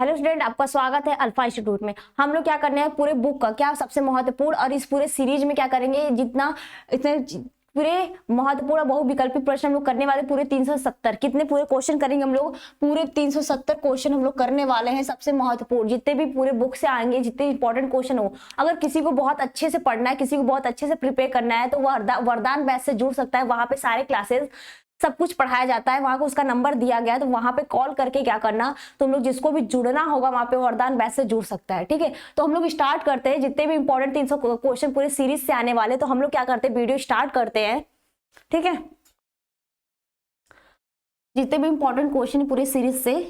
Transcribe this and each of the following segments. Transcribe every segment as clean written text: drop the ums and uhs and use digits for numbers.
Hello student, आपका स्वागत है अल्फा इंस्टीट्यूट में। हम लोग क्या करने हैं, पूरे बुक का क्या सबसे महत्वपूर्ण और इस पूरे सीरीज में क्या करेंगे, जितना इतने पूरे महत्वपूर्ण बहुविकल्पी प्रश्न हम लोग करने वाले पूरे 370 कितने पूरे क्वेश्चन करेंगे हम लोग, पूरे 370 क्वेश्चन हम लोग करने वाले हैं। सबसे महत्वपूर्ण जितने भी पूरे बुक से आएंगे, जितने इंपॉर्टेंट क्वेश्चन हो, अगर किसी को बहुत अच्छे से पढ़ना है, किसी को बहुत अच्छे से प्रिपेयर करना है, तो वह वरदान बैच से जुड़ सकता है। वहां पे सारे क्लासेस सब कुछ पढ़ाया जाता है, वहां को उसका नंबर दिया गया है, तो वहां पे कॉल करके क्या करना, तुम लोग जिसको भी जुड़ना होगा वहां पे वरदान बैच से जुड़ सकता है। ठीक है, तो हम लोग स्टार्ट करते हैं। जितने भी इंपॉर्टेंट 300 क्वेश्चन पूरे सीरीज से आने वाले, तो हम लोग क्या करते हैं, वीडियो स्टार्ट करते हैं। ठीक है, जितने भी इंपॉर्टेंट क्वेश्चन पूरे सीरीज से,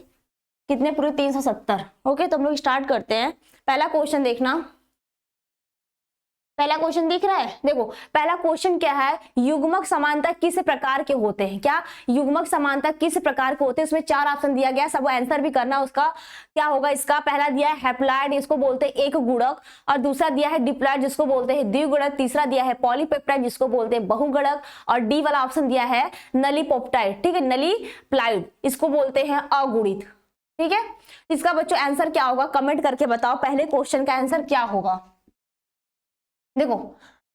कितने पूरे 370। ओके, तो हम लोग स्टार्ट करते हैं। पहला क्वेश्चन देखना, पहला क्वेश्चन दिख रहा है, देखो पहला क्वेश्चन क्या है, युग्मक समानता किस प्रकार के होते हैं। क्या युग्मक समानता किस प्रकार के होते हैं, उसमें 4 ऑप्शन दिया गया, सब आंसर भी करना। उसका क्या होगा, इसका पहला दिया है हैप्लॉइड, इसको बोलते हैं एक गुणक, और दूसरा दिया है डिप्लॉइड जिसको बोलते हैं द्विगुणक, तीसरा दिया है पॉलीपेप्टाइड जिसको बोलते हैं बहुगुणक, और डी वाला ऑप्शन दिया है नलीपोप्टाइड। ठीक है, नलीप्लाइड इसको बोलते हैं अगुणित। ठीक है, इसका बच्चों आंसर क्या होगा, कमेंट करके बताओ पहले क्वेश्चन का आंसर क्या होगा। देखो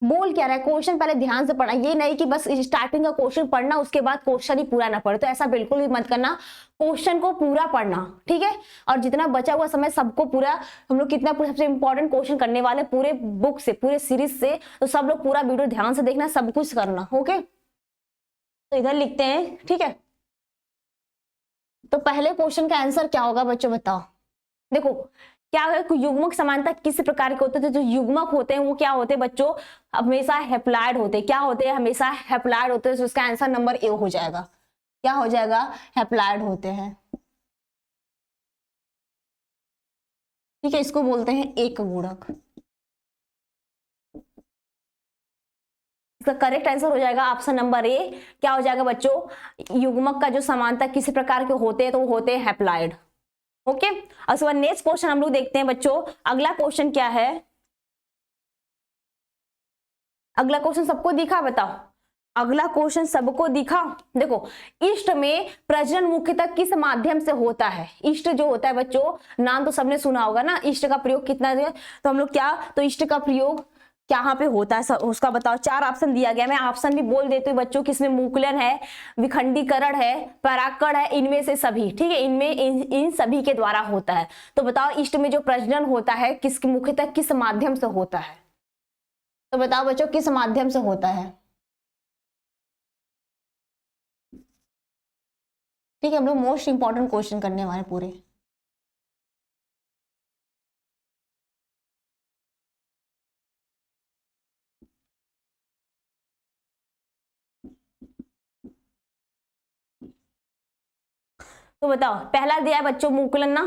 बोल क्या रहा है, क्वेश्चन पहले ध्यान से पढ़ना, ये नहीं कि बस स्टार्टिंग का क्वेश्चन पढ़ना उसके बाद क्वेश्चन ही पूरा ना पढ़े, तो ऐसा बिल्कुल भी मत करना। क्वेश्चन को पूरा पढ़ना, ठीक है, और जितना बचा हुआ समय सबको पूरा, हम लोग कितना पूरा सबसे इंपॉर्टेंट क्वेश्चन करने वाले पूरे बुक से, पूरे सीरीज से, तो सब लोग पूरा वीडियो ध्यान से देखना, सब कुछ करना। ओके, तो इधर लिखते हैं। ठीक है, तो पहले क्वेश्चन का आंसर क्या होगा बच्चों, बताओ। देखो क्या है, युग्मक समानता किस प्रकार के होते हैं, तो जो युग्मक होते हैं वो क्या होते हैं बच्चों, हमेशा हैप्लॉइड होते हैं। क्या होते हैं, हमेशा हैप्लॉइड होते हैं, तो उसका आंसर नंबर ए हो जाएगा। क्या हो जाएगा, हैप्लॉइड होते हैं। ठीक है, इसको बोलते हैं एक गुणक। इसका करेक्ट आंसर हो जाएगा ऑप्शन नंबर ए। क्या हो जाएगा बच्चों, युग्मक का जो समानता किस प्रकार के होते हैं, तो वो होते हैं हैप्लॉइड। ओके, और उसके बाद नेक्स्ट क्वेश्चन हम लोग देखते हैं बच्चों। अगला क्वेश्चन क्या है, अगला क्वेश्चन सबको दिखा, बताओ। अगला क्वेश्चन सबको दिखा। देखो इष्ट में प्रजनन मुख्यतः किस माध्यम से होता है। इष्ट जो होता है बच्चों, नाम तो सबने सुना होगा ना, इष्ट का प्रयोग कितना है, तो हम लोग क्या, तो इष्ट का प्रयोग कहाँ पे होता है उसका बताओ। 4 ऑप्शन दिया गया, मैं ऑप्शन भी बोल देती हूँ बच्चों, किसमें मूकुलन है, विखंडीकरण है, परागकण है, इनमें से सभी। ठीक है, इनमें इन सभी के द्वारा होता है। तो बताओ इष्ट में जो प्रजनन होता है किस मुख्यतः किस माध्यम से होता है, तो बताओ बच्चों किस माध्यम से होता है। ठीक है, हम लोग मोस्ट इंपॉर्टेंट क्वेश्चन करने वाले पूरे। तो बताओ पहला दिया है बच्चों मूकुलन ना।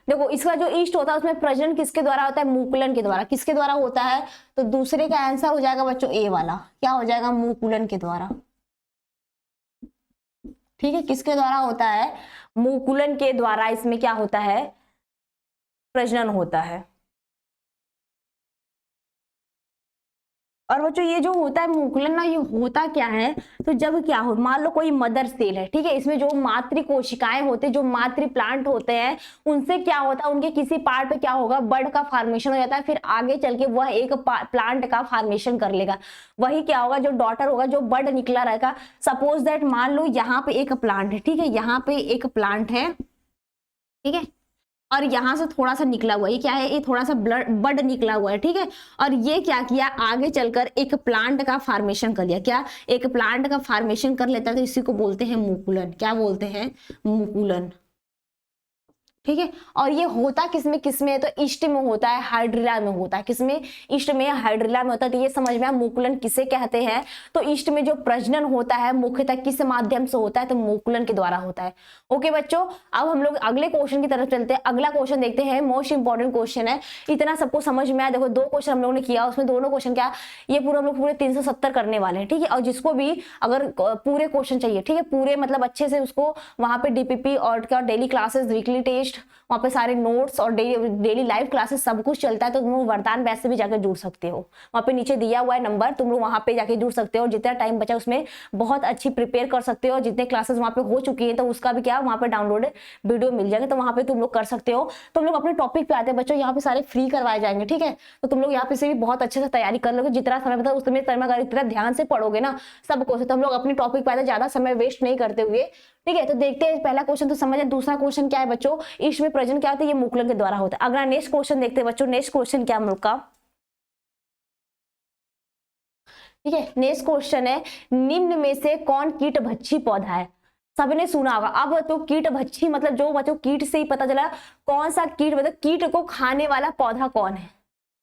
देखो इसका जो ईस्ट होता है उसमें प्रजनन किसके द्वारा होता है, मूकुलन के द्वारा। किसके द्वारा होता है, तो दूसरे का आंसर हो जाएगा बच्चों ए वाला। क्या हो जाएगा, मूकुलन के द्वारा। ठीक है, किसके द्वारा होता है, मूकुलन के द्वारा इसमें क्या होता है, प्रजनन होता है। और बच्चों ये जो होता है मूकुलन ना, ये होता क्या है, तो जब क्या हो, मान लो कोई मदर सेल है, ठीक है, इसमें जो मातृ कोशिकाएं होते हैं, जो मातृ प्लांट होते हैं, उनसे क्या होता है, उनके किसी पार्ट पे क्या होगा, बर्ड का फॉर्मेशन हो जाता है, फिर आगे चल के वह एक प्लांट का फॉर्मेशन कर लेगा। वही क्या होगा, जो डॉटर होगा, जो बर्ड निकला रहेगा। सपोज दैट मान लो यहाँ पे एक प्लांट है, ठीक है, यहाँ पे एक प्लांट है, ठीक है, और यहां से थोड़ा सा निकला हुआ है, ये क्या है, ये थोड़ा सा बड निकला हुआ है। ठीक है, और ये क्या किया, आगे चलकर एक प्लांट का फॉर्मेशन कर लिया। क्या, एक प्लांट का फॉर्मेशन कर लेता है, तो इसी को बोलते हैं मुकुलन। क्या बोलते हैं, मुकुलन। ठीक है, और ये होता किसमें किसमें है, तो ईस्ट में होता है, हाइड्रिला में होता है। किसमें, ईस्ट में, हाइड्रिला में होता है। तो ये समझ में, मूकुलन किसे कहते हैं, तो ईस्ट में जो प्रजनन होता है मुख्यतः किस माध्यम से होता है, तो मूकुलन के द्वारा होता है। ओके बच्चों, अब हम लोग अगले क्वेश्चन की तरफ चलते हैं। अगला क्वेश्चन देखते हैं, मोस्ट इंपॉर्टेंट क्वेश्चन है। इतना सबको समझ में आया। देखो 2 क्वेश्चन हम लोगों ने किया, उसमें दोनों क्वेश्चन क्या, ये पूरा हम लोग पूरे 370 करने वाले हैं। ठीक है, और जिसको भी अगर पूरे क्वेश्चन चाहिए, ठीक है, पूरे मतलब अच्छे से उसको वहां पे डीपीपी और क्या, daily classes, weekly test test, वहाँ पे सारे नोट्स और डेली लाइव क्लासेस सब कुछ चलता है। तो तुम लोग वरदान बैच से भी जाकर जुड़ सकते हो, वहाँ पे नीचे दिया हुआ है नंबर, तुम लोग वहाँ पे जाके जुड़ सकते हो। जितना टाइम बचा उसमें बहुत अच्छी प्रिपेयर कर सकते हो। जितने क्लासेस वहाँ पे हो चुकी है तो उसका भी क्या वहाँ पे डाउनलोड वीडियो मिल जाएगा, तो वहाँ पे तुम लोग कर सकते हो। तुम लोग अपने टॉपिक पे आते हैं बच्चों, यहाँ पे सारे फ्री करवाए जाएंगे, ठीक है। तो तुम लोग यहाँ पे से भी बहुत अच्छे से तैयारी कर लोगे, जितना समय बता उस समय अगर इतना ध्यान से पढ़ोगे ना सबको, तो हम लोग अपने टॉपिक पे आते ज्यादा समय वेस्ट नहीं करते हुए, ठीक है। तो देखते हैं पहला क्वेश्चन तो समझ। दूसरा क्वेश्चन क्या है बच्चों, ईस्ट में प्रेजेंट क्या होता है, ये मुकुलन के द्वारा होता है। अगला नेक्स्ट क्वेश्चन देखते हैं बच्चों, नेक्स्ट क्वेश्चन क्या हम लोग का, ठीक है। नेक्स्ट क्वेश्चन है, निम्न में से कौन कीट भक्षी पौधा है। सबने सुना होगा। अब तो कीट भक्षी मतलब जो बच्चों कीट से ही पता चला कौन सा कीट, मतलब कीट को खाने वाला पौधा कौन है।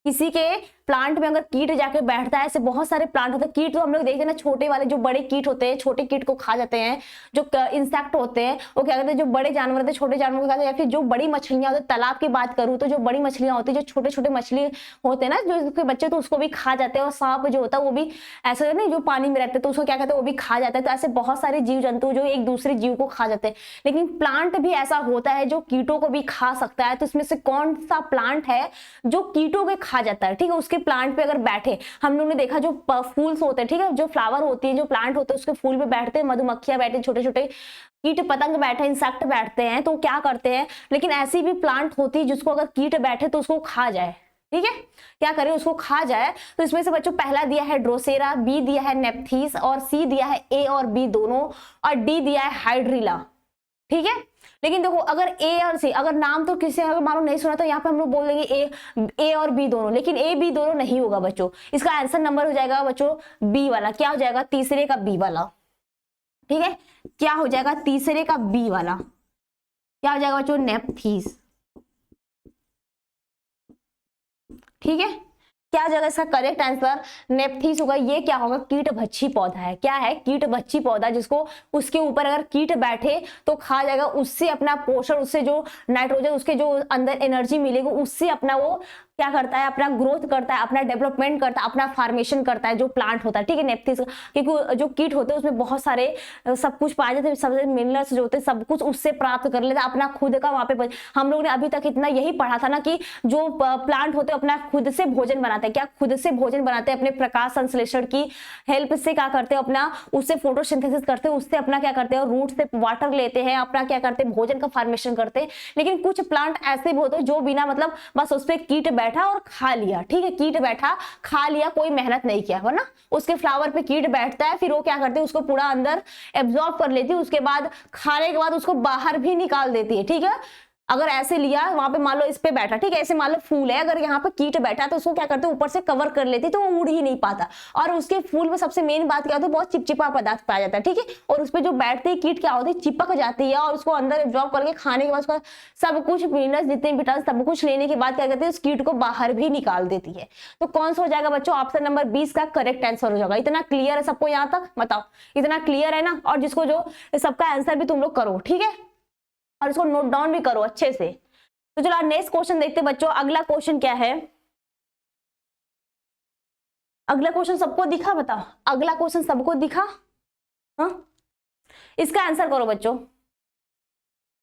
किसी के प्लांट में अगर कीट जाके बैठता है, ऐसे बहुत सारे प्लांट होते हैं। कीट तो हम लोग देखते हैं ना, छोटे वाले जो बड़े कीट होते हैं छोटे कीट को खा जाते हैं। जो इंसेक्ट होते हैं वो क्या करते हैं, जो बड़े जानवर होते हैं छोटे जानवर को खाते हैं। या फिर जो बड़ी मछलियां होती है, तालाब की बात करूँ तो जो बड़ी मछलियां होती है, जो छोटे छोटे मछली होते हैं ना जो उसके बच्चे, तो उसको भी खा जाते हैं। और सांप जो होता है वो भी ऐसा नहीं जो पानी में रहते हैं तो उसको क्या कहते हैं वो भी खा जाता है। तो ऐसे बहुत सारे जीव जंतु जो एक दूसरे जीव को खा जाते हैं। लेकिन प्लांट भी ऐसा होता है जो कीटों को भी खा सकता है। तो इसमें से कौन सा प्लांट है जो कीटों को खा जाता है, ठीक है। उसके प्लांट पे अगर बैठे, हम लोग ने देखा जो फूल्स होते हैं, ठीक है, जो फ्लावर होती है, जो प्लांट होते हैं उसके फूल पे बैठते हैं मधुमक्खियां बैठे, छोटे छोटे कीट पतंग बैठे, इंसेक्ट बैठते हैं, तो क्या करते हैं। लेकिन ऐसी भी प्लांट होती है जिसको अगर कीट बैठे तो उसको खा जाए, ठीक है, क्या करें उसको खा जाए। तो इसमें से बच्चों पहला दिया है ड्रोसेरा, बी दिया है नेप्थीस और सी दिया है ए और बी दोनों, और डी दिया है हाइड्रिला, ठीक है। लेकिन देखो अगर ए और सी, अगर नाम तो किसी अगर मानो नहीं सुना तो यहाँ पे हम लोग बोल देंगे ए और बी दोनों, लेकिन ए बी दोनों नहीं होगा बच्चों। इसका आंसर नंबर हो जाएगा बच्चों बी वाला। क्या हो जाएगा, तीसरे का बी वाला, ठीक है। क्या हो जाएगा, तीसरे का बी वाला, क्या हो जाएगा बच्चों, नेप्थीस, ठीक है। क्या हो जाएगा इसका करेक्ट आंसर, नेप्थीस होगा। ये क्या होगा, कीट भक्षी पौधा है। क्या है, कीट भक्षी पौधा, जिसको उसके ऊपर अगर कीट बैठे तो खा जाएगा, उससे अपना पोषण, उससे जो नाइट्रोजन, उसके जो अंदर एनर्जी मिलेगी उससे अपना वो क्या करता है, अपना ग्रोथ करता है, अपना डेवलपमेंट करता है, अपना फॉर्मेशन करता है जो प्लांट होता है, ठीक है। नेप्थीस, क्योंकि जो कीट होते हैं उसमें बहुत सारे सब कुछ पाए जाते हैं, सबसे मिनरल्स जो होते हैं सब कुछ उससे प्राप्त कर लेता है अपना खुद का। वहां पे हम लोग ने अभी तक इतना यही पढ़ा था ना कि जो प्लांट होते हैं अपना खुद से भोजन बनाते हैं। क्या खुद से भोजन बनाते हैं, अपने प्रकाश संश्लेषण की हेल्प से क्या करते हैं, अपना उससे फोटोसिंथेसिस करते हैं, उससे अपना क्या करते हैं, रूट से वाटर लेते हैं, अपना क्या करते हैं, भोजन का फॉर्मेशन करते हैं। लेकिन कुछ प्लांट ऐसे भी होते हैं जो बिना मतलब बस उस पर कीट बैठा और खा लिया, ठीक है, कीट बैठा खा लिया, कोई मेहनत नहीं किया, वरना उसके फ्लावर पे कीट बैठता है, फिर वो क्या करते हैं उसको पूरा अंदर एब्जॉर्ब कर लेती है, उसके बाद खाने के बाद उसको बाहर भी निकाल देती है, ठीक है। अगर ऐसे लिया वहां पे मान लो इस पे बैठा, ठीक है, ऐसे मान लो फूल है, अगर यहाँ पे कीट बैठा तो उसको क्या करते हैं ऊपर से कवर कर लेती तो वो उड़ ही नहीं पाता। और उसके फूल में सबसे मेन बात क्या होती है, बहुत चिपचिपा पदार्थ पाया जाता है, ठीक है। और उस पर जो बैठते हैं कीट क्या होती है, चिपक जाती है और उसको अंदर एब्जॉर्ब करके खाने के बाद उसका सब कुछ मिनरल्स जितने विटामिन सब कुछ लेने के बाद क्या करते हैं उस कीट को बाहर भी निकाल देती है। तो कौन सा हो जाएगा बच्चों, ऑप्शन नंबर 20 का करेक्ट आंसर हो जाएगा। इतना क्लियर है सबको यहाँ तक, बताओ इतना क्लियर है ना। और जिसको जो सबका आंसर भी तुम लोग करो, ठीक है, और इसको नोट डाउन भी करो अच्छे से। तो चलो नेक्स्ट क्वेश्चन देखते हैं बच्चों। अगला क्वेश्चन क्या है, अगला क्वेश्चन सबको दिखा, बताओ अगला क्वेश्चन सबको दिखा, हाँ इसका आंसर करो बच्चों,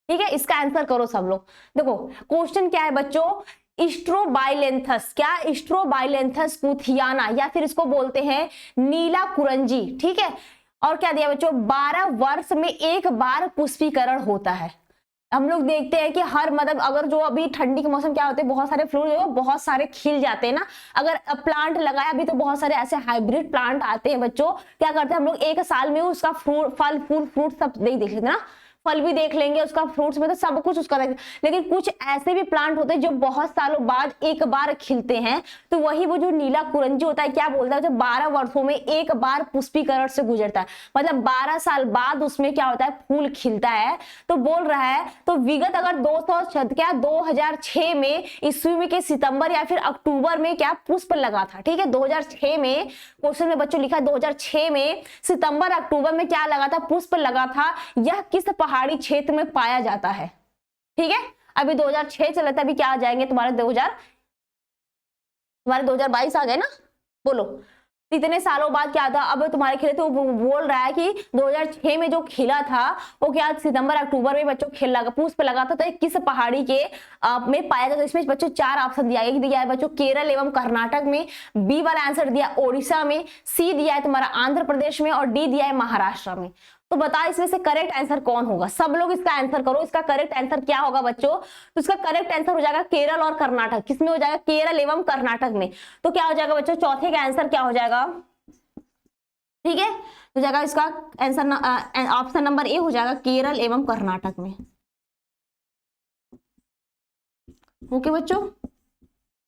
ठीक है, इसका आंसर करो सब लोग। देखो क्वेश्चन क्या है बच्चों, स्ट्रोबाइलेंथस, क्या स्ट्रोबाइलेंथस कुथियाना, या फिर इसको बोलते हैं नीला कुरंजी, ठीक है। और क्या दिया बच्चों, 12 वर्ष में एक बार पुष्पीकरण होता है। हम लोग देखते हैं कि हर मतलब अगर जो अभी ठंडी के मौसम क्या होते हैं, बहुत सारे फ्रूट जो बहुत सारे खिल जाते हैं ना। अगर प्लांट लगाया अभी तो बहुत सारे ऐसे हाइब्रिड प्लांट आते हैं बच्चों, क्या करते हैं हम लोग एक साल में उसका फल फूल फ्रूट सब नहीं देख लेते ना, फल भी देख लेंगे उसका, फ्रूट्स में तो सब कुछ उसका। लेकिन कुछ ऐसे भी प्लांट होते हैं जो बहुत सालों बाद एक बार खिलते हैं, तो वही वो जो नीला कुरंजी होता है, क्या बोलता है, जो 12 वर्षों में एक बार पुष्पीकरण से गुजरता है, मतलब 12 साल बाद उसमें क्या होता है, फूल खिलता है। तो बोल रहा है, तो विगत अगर 2006 में ईस्वी में के सितंबर या फिर अक्टूबर में क्या पुष्प लगा था, ठीक है। 2006 में क्वेश्चन में बच्चों लिखा 2006 में सितंबर अक्टूबर में क्या लगा था, पुष्प लगा था। यह किस पहाड़ी क्षेत्र में पाया जाता है, ठीक है। अभी 2006 चल रहा था, अभी क्या आ जाएंगे तुम्हारे 2022 आ गए ना, बोलो तो इतने सालों बाद क्या था, अब तुम्हारे खिले, तो वो बोल रहा है कि 2006 में जो खिला था वो क्या सितंबर अक्टूबर में बच्चों खिल लगा, पूछ पे लगा था, तो किस पहाड़ी के में पाया जाता है। इसमें बच्चों 4 ऑप्शन दिया है बच्चों, केरल एवं कर्नाटक में, बी वाला आंसर दिया ओडिशा में, सी दिया है तुम्हारा आंध्र प्रदेश में, और डी दिया है महाराष्ट्र में। तो बताओ इसमें से करेक्ट आंसर कौन होगा, सब लोग इसका आंसर करो, इसका करेक्ट आंसर क्या होगा बच्चों। तो इसका करेक्ट आंसर हो जाएगा केरल और कर्नाटक। किसमें हो जाएगा, केरल एवं कर्नाटक में। तो क्या हो जाएगा बच्चों, चौथे का आंसर क्या हो जाएगा, ठीक है, तो जाएगा इसका आंसर ऑप्शन नंबर ए हो जाएगा, केरल एवं कर्नाटक में। ओके बच्चों,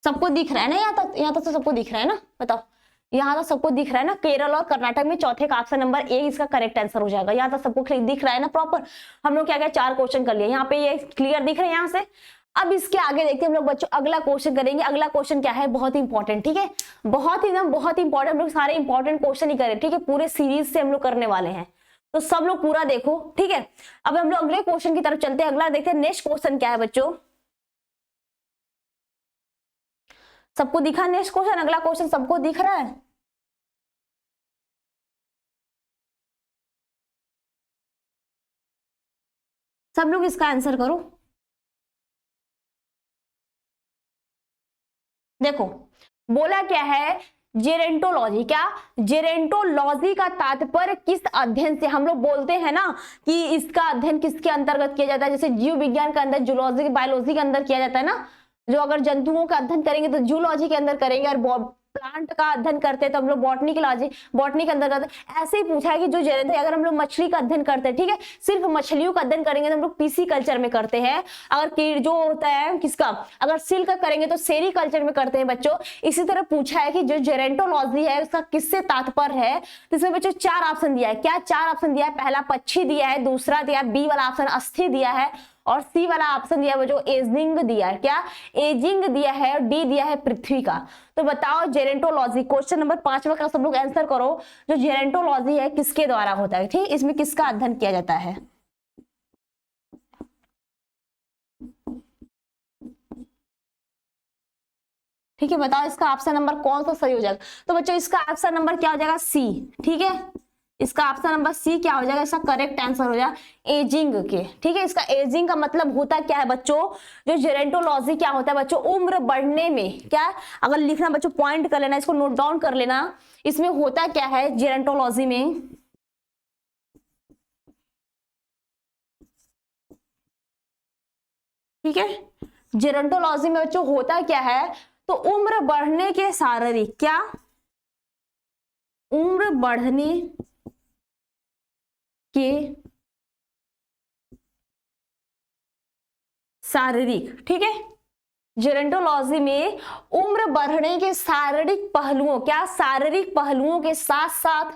सबको दिख रहा है ना, यहाँ तक तो सबको दिख रहा है ना, बताओ यहाँ तक सबको दिख रहा है ना, केरल और कर्नाटक में चौथे का ऑप्शन नंबर ए इसका करेक्ट आंसर हो जाएगा। यहाँ तक सबको दिख रहा है ना प्रॉपर। हम लोग क्या क्या 4 क्वेश्चन कर लिए, यहाँ पे ये क्लियर दिख रहे हैं यहाँ से। अब इसके आगे देखते हैं हम लोग बच्चों, अगला क्वेश्चन करेंगे। अगला क्वेश्चन क्या है, बहुत इंपॉर्टेंट, ठीक है, बहुत इंपॉर्टेंट। हम लोग सारे इंपॉर्टेंट क्वेश्चन ही करें, ठीक है, पूरे सीरीज से हम लोग करने वाले हैं, तो सब लोग पूरा देखो, ठीक है। अब हम लोग अगले क्वेश्चन की तरफ चलते हैं। अगला देखते हैं नेक्स्ट क्वेश्चन क्या है बच्चों, सबको दिखा नेक्स्ट क्वेश्चन, अगला क्वेश्चन सबको दिख रहा है। सब लोग इसका आंसर करो। देखो बोला क्या है, जेरेंटोलॉजी, क्या जेरेंटोलॉजी का तात्पर्य किस अध्ययन से, हम लोग बोलते हैं ना कि इसका अध्ययन किसके अंतर्गत किया जाता है, जैसे जीव विज्ञान के अंदर, जूलॉजी बायोलॉजी के अंदर किया जाता है ना, जो अगर जंतुओं का अध्ययन करेंगे तो जूलॉजी के अंदर करेंगे, और प्लांट का अध्ययन करते हैं तो हम लोग बॉटनी के अंदर करते हैं। ऐसे ही पूछा है कि जो जेरेंटो, अगर हम लोग मछली का अध्ययन करते हैं, ठीक है, सिर्फ मछलियों का अध्ययन करेंगे तो हम लोग पीसी कल्चर में करते हैं। अगर जो होता है किसका, अगर सिल्क का करेंगे तो सेरी कल्चर में करते हैं बच्चों। इसी तरह पूछा है कि जो जेरेंटोलॉजी है उसका किससे तात्पर्य है, तो इसमें बच्चों 4 ऑप्शन दिया है। क्या 4 ऑप्शन दिया है, पहला पक्षी दिया है, दूसरा दिया है बी वाला ऑप्शन अस्थि दिया है, और सी वाला ऑप्शन दिया है जो एजिंग दिया है, क्या एजिंग दिया है, और डी दिया है पृथ्वी का। तो बताओ जेरेंटोलॉजी, क्वेश्चन नंबर 5 का सब लोग आंसर करो, जो जेरेंटोलॉजी है किसके द्वारा होता है, ठीक, इसमें किसका अध्ययन किया जाता है। ठीक है, बताओ इसका ऑप्शन नंबर कौन सा सही हो जाएगा। तो बच्चों इसका ऑप्शन नंबर क्या हो जाएगा, सी, ठीक है, इसका ऑप्शन नंबर सी क्या हो जाएगा, इसका करेक्ट आंसर हो जाएगा एजिंग के, ठीक है। इसका एजिंग का मतलब होता क्या है बच्चों, जो जेरेंटोलॉजी क्या होता है बच्चों, उम्र बढ़ने में, क्या अगर लिखना बच्चों पॉइंट कर लेना, इसको नोट डाउन कर लेना, इसमें होता क्या है जेरेंटोलॉजी में, ठीक है, जेरेंटोलॉजी में बच्चों होता क्या है, तो उम्र बढ़ने के शारीरिक, क्या उम्र बढ़ने के शारीरिक, ठीक है, जेरेंटोलॉजी में उम्र बढ़ने के शारीरिक पहलुओं, क्या शारीरिक पहलुओं के साथ साथ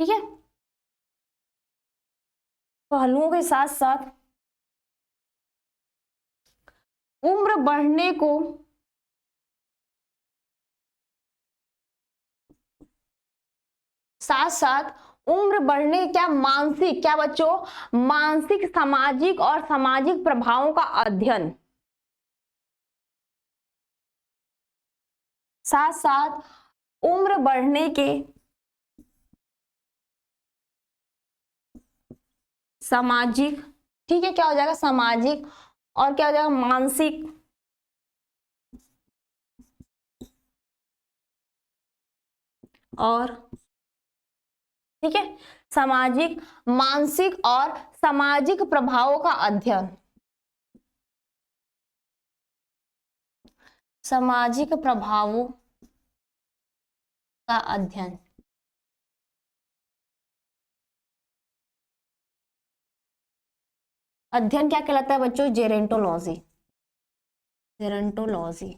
ठीक है, पहलुओं के साथ साथ उम्र बढ़ने को साथ साथ उम्र बढ़ने क्या मानसिक, क्या बच्चों मानसिक, सामाजिक और सामाजिक प्रभावों का अध्ययन, साथ साथ उम्र बढ़ने के सामाजिक, ठीक है, क्या हो जाएगा सामाजिक, और क्या हो जाएगा मानसिक, और ठीक है सामाजिक, मानसिक और सामाजिक प्रभावों का अध्ययन, सामाजिक प्रभावों का अध्ययन, अध्ययन क्या कहलाता है बच्चों, जेरेंटोलॉजी, जेरेंटोलॉजी।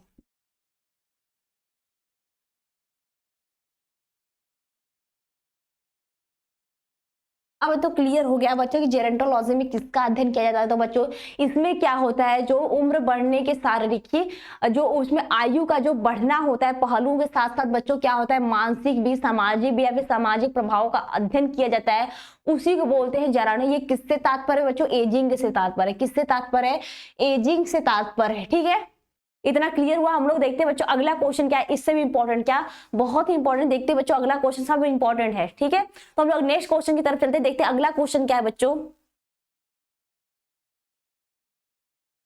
अब तो क्लियर हो गया बच्चों कि जेरोंटोलॉजी में किसका अध्ययन किया जाता है। तो बच्चों इसमें क्या होता है, जो उम्र बढ़ने के शारीरिक की जो उसमें आयु का जो बढ़ना होता है पहलुओं के साथ साथ बच्चों क्या होता है, मानसिक भी, सामाजिक भी या फिर सामाजिक प्रभाव का अध्ययन किया जाता है, उसी को बोलते हैं जेरोंटोलॉजी। ये किससे तात्पर्य बच्चों, एजिंग से तात्पर्य। किससे तात्पर्य, एजिंग से तात्पर्य है। ठीक है, इतना क्लियर हुआ। हम लोग देखते हैं बच्चों अगला क्वेश्चन क्या है, इससे भी इंपॉर्टेंट, क्या बहुत ही इंपॉर्टेंट। देखते हैं बच्चों अगला क्वेश्चन सब इंपॉर्टेंट है। ठीक है, तो हम लोग नेक्स्ट क्वेश्चन की तरफ चलते हैं, देखते हैं अगला क्वेश्चन क्या है बच्चों।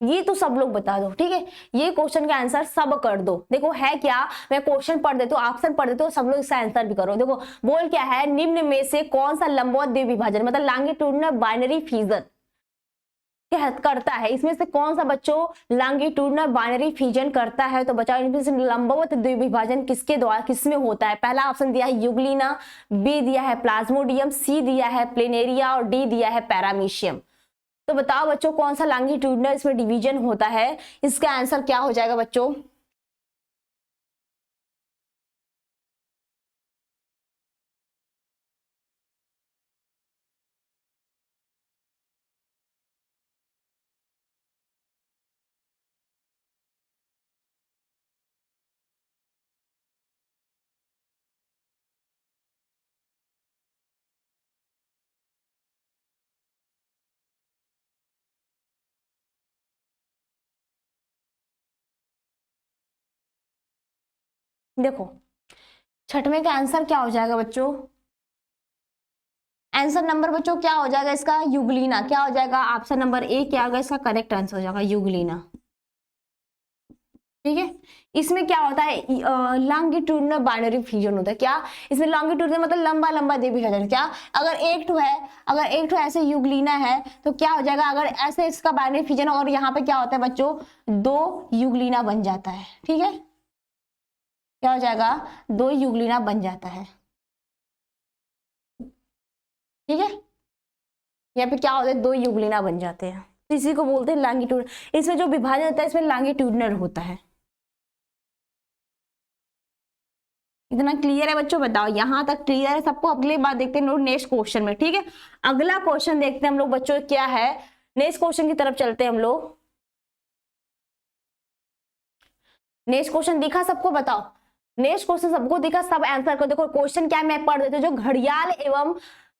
ये तो सब लोग बता दो। ठीक है, ये क्वेश्चन का आंसर सब कर दो। देखो है क्या, मैं क्वेश्चन पढ़ देता हूँ, ऑप्शन पढ़ देता हूँ, सब लोग इसका आंसर भी करो। देखो बोल क्या है, निम्न में से कौन सा लंबवत द्विभाजन मतलब लॉन्गिट्यूडिनल बाइनरी फिजन करता है, इसमें से कौन सा बच्चों लॉन्गिट्यूडिनल बाइनरी फिजन करता है। तो बच्चों इनमें से लंबवत द्विभाजन किसके द्वारा किसमें होता है। पहला ऑप्शन दिया है यूग्लिना, बी दिया है प्लाज्मोडियम, सी दिया है प्लेनेरिया और डी दिया है पैरामीशियम। तो बताओ बच्चों कौन सा लॉन्गिट्यूडिनल इसमें डिवीजन होता है, इसका आंसर क्या हो जाएगा बच्चों। देखो छठवें का आंसर क्या हो जाएगा बच्चों, आंसर नंबर बच्चों क्या हो जाएगा इसका, यूग्लिना। क्या हो जाएगा, ऑप्शन नंबर ए क्या होगा इसका करेक्ट आंसर हो जाएगा, यूग्लिना। ठीक है, इसमें क्या होता है, लॉन्गिट्यूडिनल बाइनरी फ्यूजन होता है। क्या इसमें लॉन्गिट्यूडिनल मतलब लंबा लंबा द्विभाजन। क्या अगर एक ठो है, अगर एक ठो ऐसे यूग्लिना है तो क्या हो जाएगा, अगर ऐसे इसका बाइनरी फ्यूजन और यहाँ पे क्या होता है बच्चों, दो यूग्लिना बन जाता है। ठीक है, क्या हो जाएगा, दो यूग्लिना बन जाता है। ठीक है, यहाँ पे क्या होता है, दो यूग्लिना बन जाते हैं, इसी को बोलते हैं लॉन्गिट्यूड। इसमें जो विभाजन होता है इसमें लॉन्गिट्यूडिनल होता है। इतना क्लियर है बच्चों, बताओ यहां तक क्लियर है सबको। अगली बात देखते हैं नेक्स्ट क्वेश्चन में। ठीक है, अगला क्वेश्चन देखते हैं हम लोग बच्चों क्या है, नेक्स्ट क्वेश्चन की तरफ चलते हैं हम लोग। नेक्स्ट क्वेश्चन दिखा सबको, बताओ नेक्स्ट क्वेश्चन सबको दिखा, सब आंसर को देखो। क्वेश्चन क्या है मैं पढ़ देती हूँ, जो घड़ियाल एवं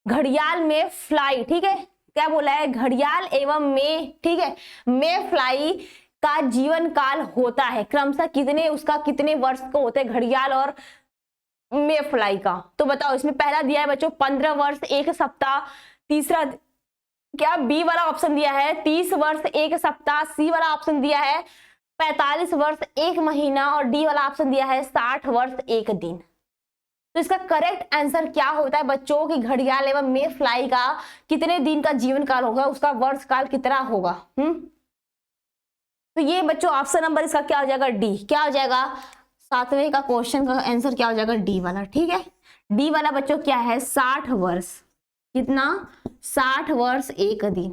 घड़ियाल में फ्लाई, ठीक है क्या बोला है, घड़ियाल एवं में, ठीक है में फ्लाई का जीवन काल होता है क्रमशः कितने, उसका कितने वर्ष को होते हैं घड़ियाल और में फ्लाई का। तो बताओ इसमें पहला दिया है बच्चों 15 वर्ष 1 सप्ताह, तीसरा क्या बी वाला ऑप्शन दिया है 30 वर्ष 1 सप्ताह, सी वाला ऑप्शन दिया है 45 वर्ष 1 महीना और डी वाला ऑप्शन दिया है 60 वर्ष 1 दिन। तो इसका करेक्ट आंसर क्या होता है बच्चों की घड़ियाल एवं मे फ्लाई का कितने दिन का जीवन काल होगा, उसका वर्ष काल कितना होगा। तो ये बच्चों ऑप्शन नंबर इसका क्या हो जाएगा, डी। क्या हो जाएगा, सातवें का क्वेश्चन का आंसर क्या हो जाएगा, डी वाला। ठीक है, डी वाला बच्चों क्या है 60 वर्ष, कितना 60 वर्ष 1 दिन।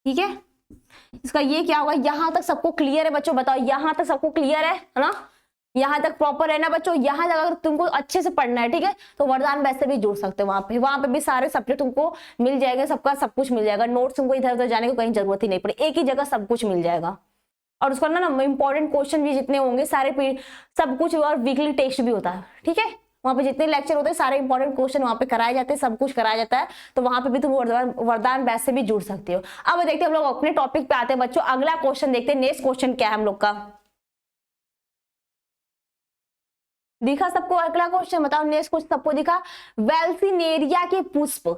ठीक है, इसका ये क्या होगा, यहां तक सबको क्लियर है बच्चों, बताओ यहां तक सबको क्लियर है ना, यहां तक प्रॉपर है ना बच्चों। यहां तक अगर तुमको अच्छे से पढ़ना है ठीक है, तो वरदान वैसे भी जोड़ सकते हो, वहां पे भी सारे सब्जेक्ट तुमको मिल जाएंगे, सबका सब कुछ मिल जाएगा, नोट्स तुमको इधर उधर जाने की कहीं जरूरत ही नहीं पड़े, एक ही जगह सब कुछ मिल जाएगा। और उसका ना इंपॉर्टेंट क्वेश्चन भी जितने होंगे सारे सब कुछ, और वीकली टेस्ट भी होता है। ठीक है, वहां पे जितने लेक्चर होते हैं सारे इंपॉर्टेंट क्वेश्चन वहां पे कराए जाते हैं, सब कुछ कराया जाता है, तो वहां पे भी तुम वरदान बैच से भी जुड़ सकते हो। अब देखते हैं हम लोग अपने टॉपिक पे आते हैं बच्चों, अगला क्वेश्चन देखते हैं। नेक्स्ट क्वेश्चन क्या है हम लोग का, दिखा सबको अगला क्वेश्चन, बताओ नेक्स्ट क्वेश्चन सबको दिखा। वेल्सिनेरिया के पुष्प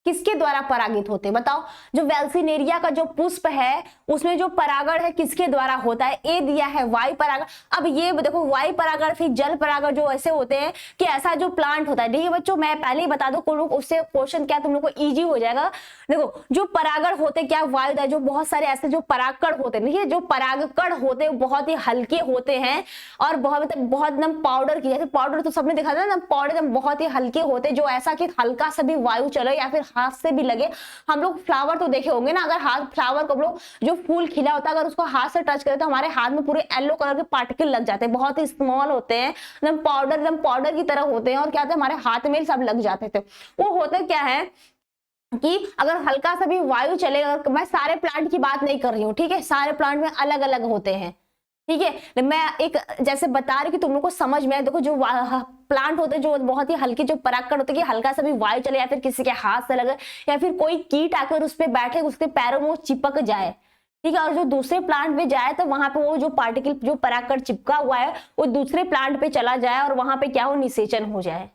किसके द्वारा परागित होते हैं, बताओ जो वेल्सिनेरिया का जो पुष्प है उसमें जो परागण है किसके द्वारा होता है। ए दिया है वायु परागण। अब ये देखो वायु परागण फिर जल परागण जो ऐसे होते हैं कि ऐसा जो प्लांट होता है, देखिए बच्चों मैं पहले ही बता दूं, उससे क्वेश्चन क्या तुम लोग को इजी हो जाएगा। देखो जो परागण होते क्या वायु, जो बहुत सारे ऐसे जो परागकण होते हैं, देखिए जो परागकण होते हैं बहुत ही हल्के होते हैं और बहुत एकदम पाउडर की, जैसे पाउडर तो सबने देखा था ना, पाउडर एकदम बहुत ही हल्के होते हैं, जो ऐसा कि हल्का सा भी वायु चले या फिर हाथ से भी लगे। हम लोग फ्लावर तो देखे होंगे ना, अगर हाथ फ्लावर को हम लोग जो फूल खिला होता है अगर उसको हाथ से टच करें तो हमारे हाथ में पूरे येलो कलर के पार्टिकल लग जाते हैं, बहुत ही स्मॉल होते हैं, एकदम पाउडर की तरह होते हैं और क्या होता है हमारे हाथ में सब लग जाते थे। वो होता क्या है कि अगर हल्का सा भी वायु चलेगा, मैं सारे प्लांट की बात नहीं कर रही हूँ, ठीक है, सारे प्लांट में अलग अलग होते हैं, ठीक है, मैं एक जैसे बता रही कि तुम लोग को समझ में आए। देखो जो प्लांट होते हैं जो बहुत ही हल्की जो परागकण होते हैं कि हल्का सा भी वायु चले या फिर किसी के हाथ से लगे या फिर कोई कीट आकर उस पर बैठे उसके पैरों में वो चिपक जाए, ठीक है, और जो दूसरे प्लांट पे जाए तो वहां पे वो जो पार्टिकल जो परागकण चिपका हुआ है वो दूसरे प्लांट पे चला जाए और वहां पे क्या हो निषेचन हो जाए,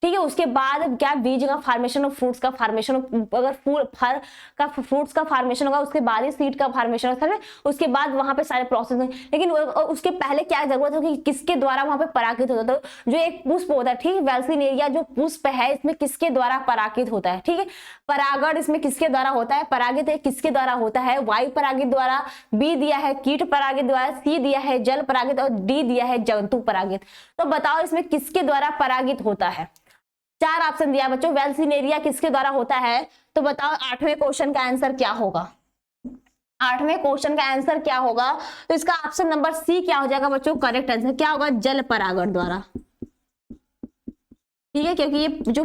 ठीक है। उसके बाद क्या बीज का फॉर्मेशन और फ्रूट्स का फॉर्मेशन, अगर फल का फ्रूट्स का फॉर्मेशन होगा उसके बाद ही सीड का फॉर्मेशन होता है, उसके बाद वहां पे सारे प्रोसेस होंगे। लेकिन उसके पहले क्या जरूरत है कि किसके द्वारा वहां पे परागित होता है, तो जो एक पुष्प होता है, ठीक है, वेल्सिनेरिया जो पुष्प है इसमें किसके द्वारा परागित होता है, ठीक है, परागण इसमें किसके द्वारा होता है, परागित किसके द्वारा होता है, वायु परागित द्वारा, बी दिया है कीट परागित द्वारा, सी दिया है जल परागित और डी दिया है जंतु परागित। तो बताओ इसमें किसके द्वारा परागित होता है, 4 ऑप्शन दिया बच्चों, वेल्सिनेरिया किसके द्वारा होता है, तो बताओ 8वें क्वेश्चन का आंसर क्या होगा, 8वें क्वेश्चन का आंसर क्या होगा, तो इसका ऑप्शन नंबर सी क्या हो जाएगा बच्चों, करेक्ट आंसर क्या होगा, जल परागण द्वारा, ठीक है, क्योंकि ये जो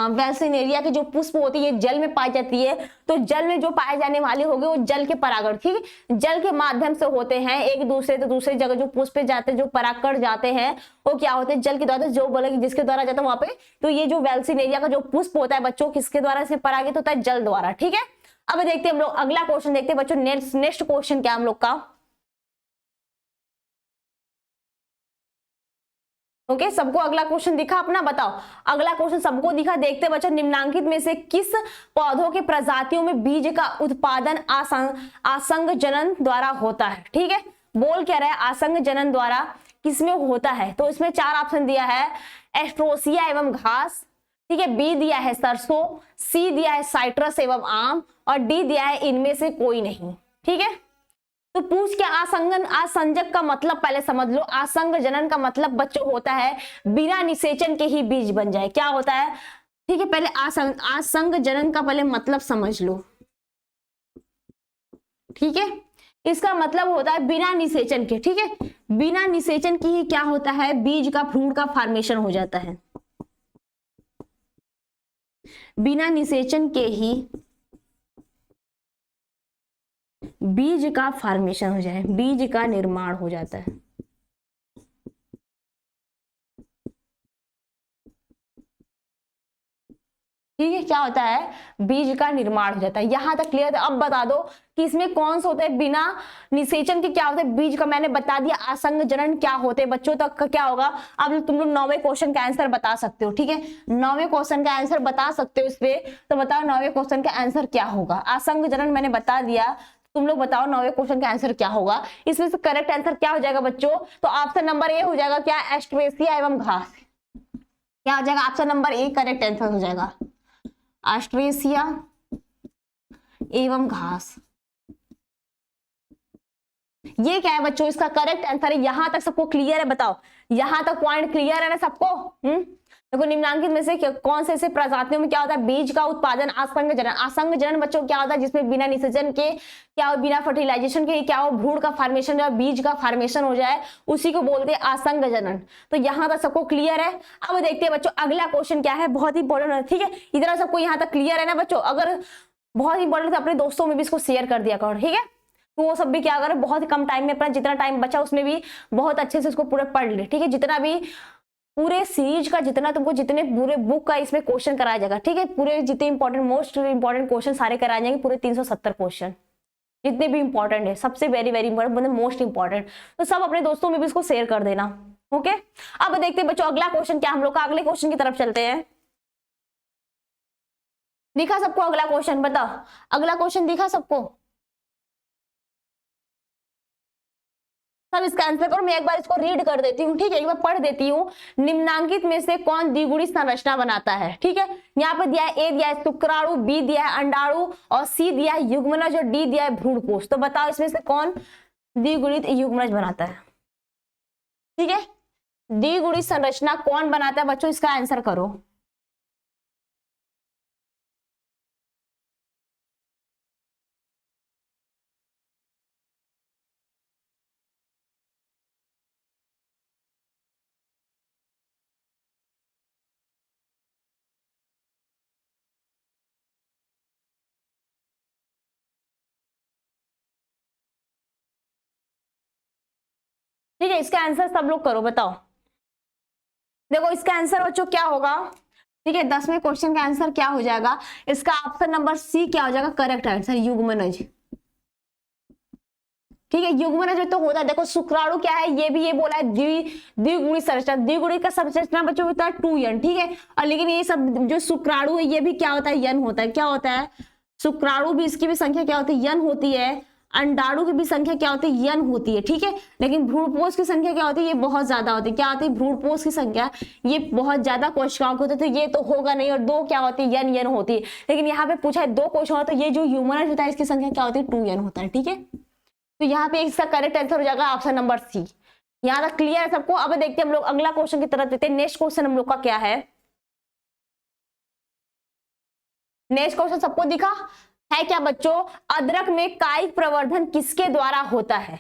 वेल्सिनेरिया की जो पुष्प होती है ये जल में पाई जाती है, तो जल में जो पाए जाने वाले होंगे वो जल के परागण, ठीक है, जल के माध्यम से होते हैं, एक दूसरे से दूसरे जगह जो पुष्प जाते हैं जो परागकण जाते हैं वो क्या होते हैं जल के द्वारा, जो बोले जिसके द्वारा जाता है वहां पे, तो ये जो वेल्सिनेरिया का जो पुष्प होता है बच्चों किसके द्वारा से परागित होता है, जल द्वारा, ठीक है। अब देखते हैं हम लोग अगला क्वेश्चन, देखते हैं बच्चों नेक्स्ट क्वेश्चन क्या हम लोग का, ओके सबको अगला क्वेश्चन दिखा अपना, बताओ अगला क्वेश्चन सबको दिखा। देखते बच्चों निम्नांकित में से किस पौधों के प्रजातियों में बीज का उत्पादन आसंग जनन द्वारा होता है, ठीक है, बोल क्या रहा है आसंग जनन द्वारा किसमें होता है, तो इसमें 4 ऑप्शन दिया है, एस्ट्रोसिया एवं घास, ठीक है, बी दिया है सरसों, सी दिया है साइट्रस एवं आम और डी दिया है इनमें से कोई नहीं, ठीक है। तो पूछ के आसंजक का मतलब पहले समझ लो, आसंग जनन का मतलब बच्चों होता है बिना निषेचन के ही बीज बन जाए, क्या होता है, ठीक है, पहले आसंग जनन का पहले मतलब समझ लो, ठीक है, इसका मतलब होता है बिना निषेचन के, ठीक है, बिना निषेचन की ही क्या होता है बीज का भ्रूण का फॉर्मेशन हो जाता है, बिना निषेचन के ही बीज का फॉर्मेशन हो जाए, बीज का निर्माण हो जाता है, ठीक है, क्या होता है बीज का निर्माण हो जाता है, यहां तक क्लियर है। अब बता दो कि इसमें कौन सा होता है बिना निषेचन के, क्या होता है बीज का, मैंने बता दिया आसंग जनन क्या होते हैं बच्चों, तक का क्या होगा। अब तुम लोग 9वें क्वेश्चन का आंसर बता सकते हो, ठीक है, 9वें क्वेश्चन का आंसर बता सकते हो इस पे, तो बताओ 9वें क्वेश्चन का आंसर क्या होगा, आसंग जनन मैंने बता दिया, तुम लोग बताओ 9वें क्वेश्चन का आंसर क्या होगा, इसमें से करेक्ट आंसर क्या हो जाएगा बच्चों, तो ऑप्शन नंबर ए हो जाएगा क्या, एस्ट्रेसिया एवं घास, क्या हो जाएगा option number A correct answer हो जाएगा, एस्ट्रेसिया एवं घास, ये क्या है बच्चों इसका करेक्ट आंसर है। यहां तक सबको क्लियर है, बताओ यहां तक पॉइंट क्लियर है ना सबको, देखो निम्नांकित में से कौन से प्रजातियों में क्या होता है बीज का उत्पादन आसंग जनन, आसंग जनन बच्चों क्या होता है जिसमें बिना निषेचन के क्या हो, बिना फर्टिलाइजेशन के क्या हो भ्रूण का फॉर्मेशन या बीज का फॉर्मेशन हो जाए, उसी को बोलते हैं आसंग जनन। तो यहाँ तक सबको क्लियर है। अब देखते हैं बच्चों अगला क्वेश्चन क्या है, बहुत ही इंपॉर्टेंट है, ठीक है, इतना सबको यहाँ तक क्लियर है ना बच्चों, अगर बहुत इंपॉर्टेंट है अपने दोस्तों में भी इसको शेयर कर दिया करो, ठीक है, तो वो सब भी क्या करें बहुत ही कम टाइम में अपना जितना टाइम बचा उसमें भी बहुत अच्छे से उसको पूरा पढ़ ले, ठीक है, जितना भी पूरे सीरीज का जितना तुमको जितने पूरे बुक का इसमें क्वेश्चन कराया जाएगा, ठीक है, पूरे जितने इंपॉर्टेंट मोस्ट इंपॉर्टेंट क्वेश्चन सारे कराए जाएंगे, पूरे 370 क्वेश्चन जितने भी इंपॉर्टेंट है, सबसे वेरी वेरी इंपॉर्टेंट मतलब मोस्ट इंपॉर्टेंट, तो सब अपने दोस्तों में भी इसको शेयर कर देना, ओके। अब देखते हैं बच्चों अगला क्वेश्चन क्या, हम लोग का अगले क्वेश्चन की तरफ चलते हैं। दिखा सबको अगला क्वेश्चन, बताओ अगला क्वेश्चन दिखा सबको, सब इसका आंसर करो, मैं एक बार इसको रीड कर देती हूँ, ठीक है, एक बार पढ़ देती हूँ। निम्नांकित में से कौन द्विगुणी संरचना बनाता है, ठीक है, यहाँ पे दिया है ए दिया है शुक्राणु, बी दिया है अंडाणु और सी दिया है युग्मनज और डी दिया है भ्रूणकोश। तो बताओ इसमें से कौन द्विगुणित युग्मनज बनाता है, ठीक है, द्विगुणित संरचना कौन बनाता है बच्चों, इसका आंसर करो। ठीक है, इसका आंसर सब लोग करो, बताओ। देखो इसका आंसर बच्चों क्या होगा, ठीक है, 10वें क्वेश्चन का आंसर क्या हो जाएगा, इसका ऑप्शन नंबर सी क्या हो जाएगा करेक्ट आंसर, युग्मनज। ठीक है, युग्मनज तो होता है, देखो शुक्राणु क्या है, ये बोला है द्विगुणी संरचना, द्विगुणी का संरचना बच्चों होता है 2n, ठीक है। और लेकिन ये सब जो शुक्राणु है ये भी क्या होता है, n होता है। क्या होता है, शुक्राणु भी, इसकी भी संख्या क्या होती है, n होती है। अंडाणु की भी संख्या क्या होती है, n होती है, ठीक है। लेकिन भ्रूणपोष की संख्या क्या होती है, ये बहुत ज्यादा होती है। क्या होती है, भ्रूणपोष की संख्या ये बहुत ज्यादा कोशिकाओं की होती है, तो ये तो होगा नहीं। और दो क्या होती है, n होती है। लेकिन यहाँ पे पूछा है दो कोशिकाओं, तो ये जो ह्यूमन होता है इसकी संख्या क्या होती है, 2n होता है, ठीक है। तो यहाँ पे इसका करेक्ट आंसर हो जाएगा ऑप्शन नंबर सी। यहाँ तक क्लियर है सबको। अब देखते हैं हम लोग अगला क्वेश्चन की तरफ देते हैं। नेक्स्ट क्वेश्चन हम लोग का क्या है, नेक्स्ट क्वेश्चन सबको दिखा है क्या बच्चों, अदरक में कायिक प्रवर्धन किसके द्वारा होता है,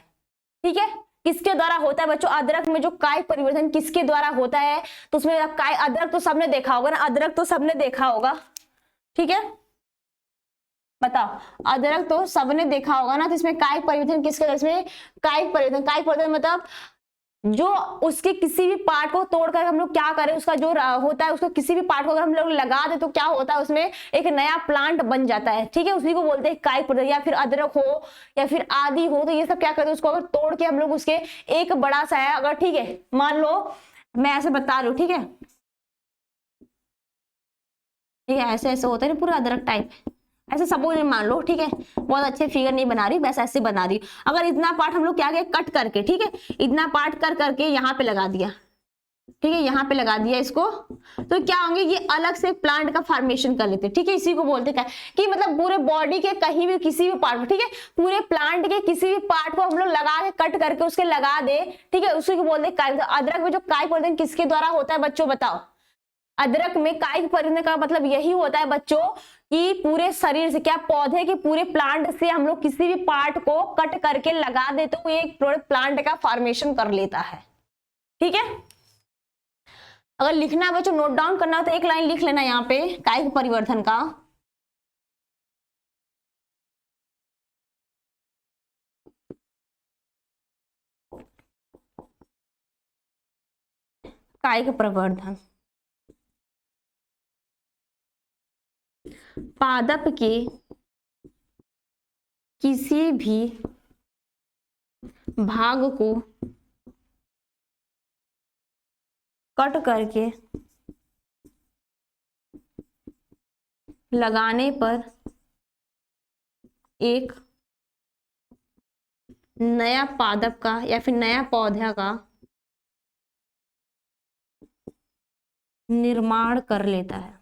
ठीक है, किसके द्वारा होता है बच्चों, अदरक में जो कायिक परिवर्तन किसके द्वारा होता है। तो उसमें अदरक तो सबने देखा होगा ना, अदरक तो सबने देखा होगा, ठीक है, बताओ, अदरक तो सबने देखा होगा ना। तो इसमें कायिक परिवर्तन किसके, इसमें कायिक परिवर्तन मतलब जो उसके किसी भी पार्ट को तोड़कर हम लोग क्या करें, उसका जो होता है उसको किसी भी पार्ट को अगर हम लोग लगा दे तो क्या होता है, उसमें एक नया प्लांट बन जाता है, ठीक है। उसी को बोलते हैं कायिक परिवर्तन। या फिर अदरक हो या फिर आदि हो, तो ये सब क्या करते हैं, उसको अगर तोड़ के हम लोग उसके एक बड़ा सा है अगर, ठीक है, मान लो मैं ऐसे बता रही हूँ, ठीक है, ठीक है, ऐसे ऐसे होता है ना पूरा अदरक टाइप, ऐसे सपोज मान लो, ठीक है, बहुत अच्छे फिगर नहीं बना रही, बस ऐसे बना रही। अगर इतना पार्ट हम लोग क्या किया, कट करके, ठीक है, इतना पार्ट कर करके यहाँ पे लगा दिया, ठीक है, यहाँ पे लगा दिया इसको, तो क्या होंगे, ये अलग से प्लांट का फॉर्मेशन कर लेते, ठीक है। इसी को बोलते क्या कि मतलब पूरे बॉडी के कहीं भी किसी भी पार्ट, ठीक है, पूरे प्लांट के किसी भी पार्ट को हम लोग लगा के कट करके उसके लगा दे, ठीक है, उसी को बोलते हैं। अदरक में जो कायिक परिवर्तन किसके द्वारा होता है बच्चों, बताओ। अदरक में कायिक परिवर्तन का मतलब यही होता है बच्चों कि पूरे शरीर से, क्या पौधे के पूरे प्लांट से हम लोग किसी भी पार्ट को कट करके लगा दे तो ये एक प्लांट का फॉर्मेशन कर लेता है, ठीक है। अगर लिखना है बच्चों, नोट डाउन करना हो तो एक लाइन लिख लेना यहाँ पे कायिक परिवर्तन का। कायिक प्रवर्धन पादप के किसी भी भाग को कट करके लगाने पर एक नया पादप का या फिर नया पौधा का निर्माण कर लेता है,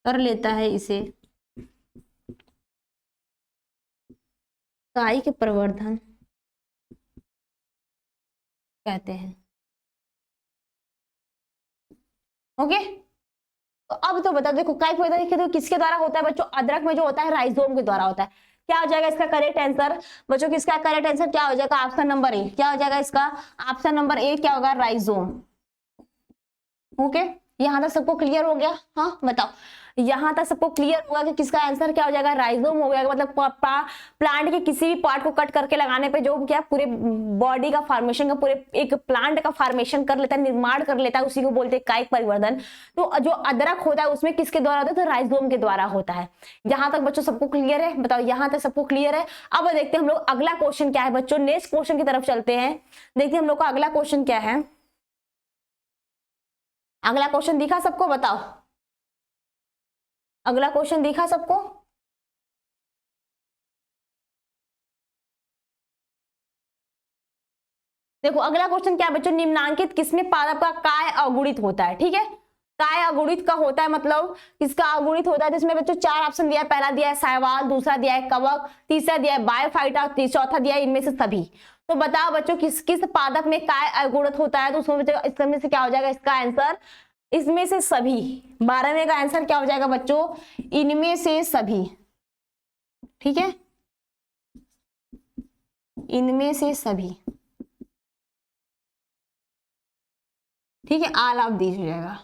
कर लेता है, इसे कायिक प्रवर्धन कहते हैं। ओके, तो अब तो बता, देखो कायिक परिवर्तन किसके द्वारा होता है बच्चों, अदरक में जो होता है राइजोम के द्वारा होता है। क्या हो जाएगा इसका करेक्ट आंसर बच्चों, किसका करेक्ट आंसर क्या हो जाएगा, ऑप्शन नंबर ए। क्या हो जाएगा इसका ऑप्शन नंबर ए, क्या होगा, राइजोम। ओके, यहां तक सबको क्लियर हो गया, हाँ बताओ, यहां तक सबको क्लियर होगा कि किसका आंसर क्या हो जाएगा, राइजोम हो गया। मतलब प्लांट के किसी भी पार्ट को कट करके लगाने पे जो क्या पूरे बॉडी का फॉर्मेशन का, पूरे एक प्लांट का फॉर्मेशन कर लेता है, निर्माण कर लेता है, उसी को बोलते हैं कायिक परिवर्धन। तो जो अदरक होता है उसमें किसके द्वारा होता है, तो राइजोम के द्वारा होता है। जहां तक बच्चों सबको क्लियर है, बताओ, यहां तक सबको क्लियर है। अब देखते हैं हम लोग अगला क्वेश्चन क्या है बच्चों, नेक्स्ट क्वेश्चन की तरफ चलते हैं। देखते हैं हम लोग का अगला क्वेश्चन क्या है। अगला क्वेश्चन दिखा सबको, बताओ, अगला क्वेश्चन दिखा सबको। देखो अगला क्वेश्चन क्या है बच्चों, निम्नांकित किसमें पादप का काय अगुणित होता है, ठीक है। काय अगुणित का होता है मतलब किसका अगुणित होता है, जिसमें बच्चों चार ऑप्शन दिया है। पहला दिया है शैवाल, दूसरा दिया है कवक, तीसरा दिया है बायोफाइटा, चौथा दिया है इनमें से सभी। तो बताओ बच्चों किस किस पादप में काय अगुणित होता है, तो उसमें बच्चों इसमें से क्या हो जाएगा इसका आंसर, इसमें से सभी। 12वें का आंसर क्या हो जाएगा बच्चों, इनमें से सभी, ठीक है, इनमें से सभी, ठीक है, ऑल ऑफ दीज हो जाएगा।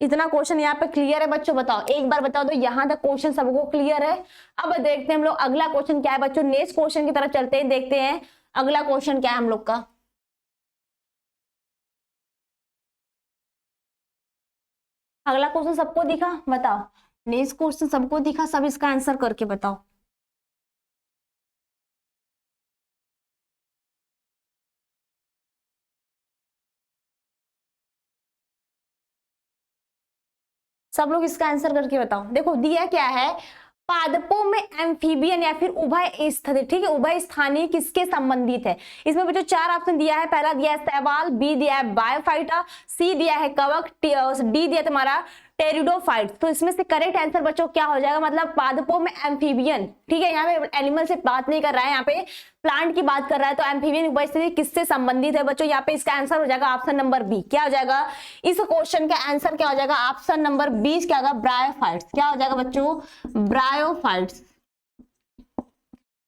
इतना क्वेश्चन यहाँ पे क्लियर है बच्चों? बताओ एक बार बताओ तो यहाँ तक क्वेश्चन सबको क्लियर है। अब देखते हैं हम लोग अगला क्वेश्चन क्या है बच्चों। नेक्स्ट क्वेश्चन की तरफ चलते हैं, देखते हैं अगला क्वेश्चन क्या है हम लोग का। अगला क्वेश्चन सबको दिखा? बताओ नेक्स्ट क्वेश्चन सबको दिखा? सब इसका आंसर करके बताओ। सब लोग इसका आंसर करके बताओ। देखो दिया क्या है, पादपों में एम्फीबियन या फिर उभय स्थित, ठीक है, उभय स्थानीय किसके संबंधित है? इसमें बच्चों चार ऑप्शन दिया है। पहला दिया है शैवाल, बी दिया है बायोफाइटा, सी दिया है कवक, डी दिया तुम्हारा टेरिडोफाइट। तो इसमें से करेक्ट आंसर बच्चों क्या हो जाएगा? मतलब पादपों में एम्फीबियन, ठीक है, यहाँ पे एनिमल से बात नहीं कर रहा है, यहाँ पे प्लांट की बात कर रहा है। तो एम्फीबियन उभय स्थिति किससे संबंधित है बच्चों? यहाँ पे इसका आंसर हो जाएगा ऑप्शन नंबर बी। क्या हो जाएगा इस क्वेश्चन का आंसर? क्या हो जाएगा ऑप्शन नंबर 20 क्या होगा? ब्रायोफाइट्स। क्या हो जाएगा बच्चों? ब्रायोफाइट्स।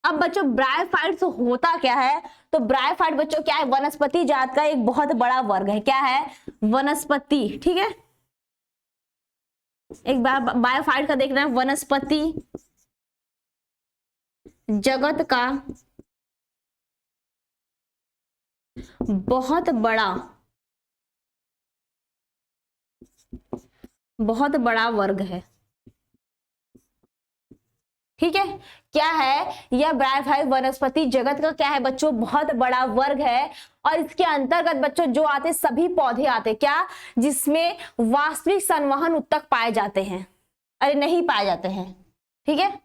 अब बच्चों ब्रायोफाइट्स होता क्या है? तो ब्रायोफाइट बच्चों क्या है? वनस्पति जात का एक बहुत बड़ा वर्ग है। क्या है? वनस्पति, ठीक है। एक बार बायोफाइट का देखना है, वनस्पति जगत का बहुत बड़ा वर्ग है, ठीक है। क्या है यह? ब्रायोफाइट वनस्पति जगत का क्या है बच्चों? बहुत बड़ा वर्ग है। और इसके अंतर्गत बच्चों जो आते सभी पौधे आते, क्या? जिसमें वास्तविक संवहन उत्तक पाए जाते हैं, अरे नहीं पाए जाते हैं, ठीक है।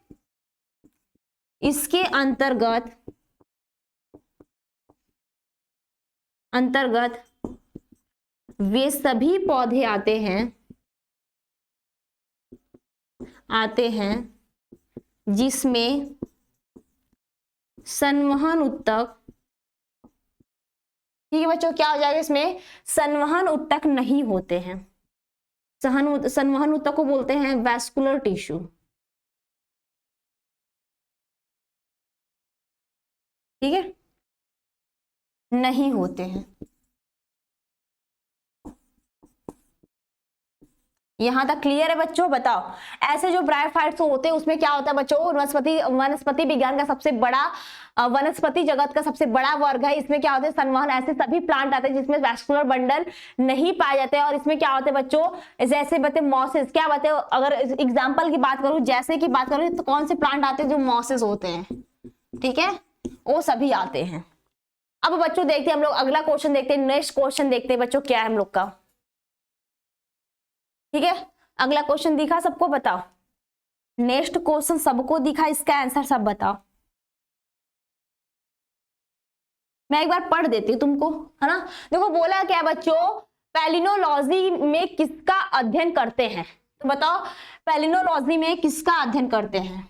इसके अंतर्गत वे सभी पौधे आते हैं जिसमें संवहन उत्तक, ठीक है बच्चों, क्या हो जाएगा? इसमें संवहन उत्तक नहीं होते हैं। संवहन उत्तक को बोलते हैं वैस्कुलर टिश्यू, ठीक है, नहीं होते हैं। यहां तक क्लियर है बच्चों? बताओ ऐसे जो ब्रायोफाइट्स होते हैं उसमें क्या होता है बच्चों? वनस्पति विज्ञान का सबसे बड़ा, वनस्पति जगत का सबसे बड़ा वर्ग है। इसमें क्या होता है? संवहन, ऐसे सभी प्लांट आते हैं जिसमें वैस्कुलर बंडल नहीं पाए जाते हैं। और इसमें क्या होते हैं बच्चों? जैसे बते मॉसेस, क्या बते? अगर एग्जाम्पल की बात करूं, जैसे की बात करूं, तो कौन से प्लांट आते हैं जो मॉसेस होते हैं, ठीक है, वो सभी आते हैं। अब बच्चों देखते हैं हम लोग अगला क्वेश्चन, देखते हैं नेक्स्ट क्वेश्चन, देखते हैं बच्चों क्या है हम लोग का, ठीक है। अगला क्वेश्चन दिखा सबको? बताओ नेक्स्ट क्वेश्चन सबको दिखा? इसका आंसर सब बताओ। मैं एक बार पढ़ देती हूँ तुमको, है ना। देखो बोला क्या बच्चों? पैलिनोलॉजी में किसका अध्ययन करते हैं? तो बताओ पैलिनोलॉजी में किसका अध्ययन करते हैं?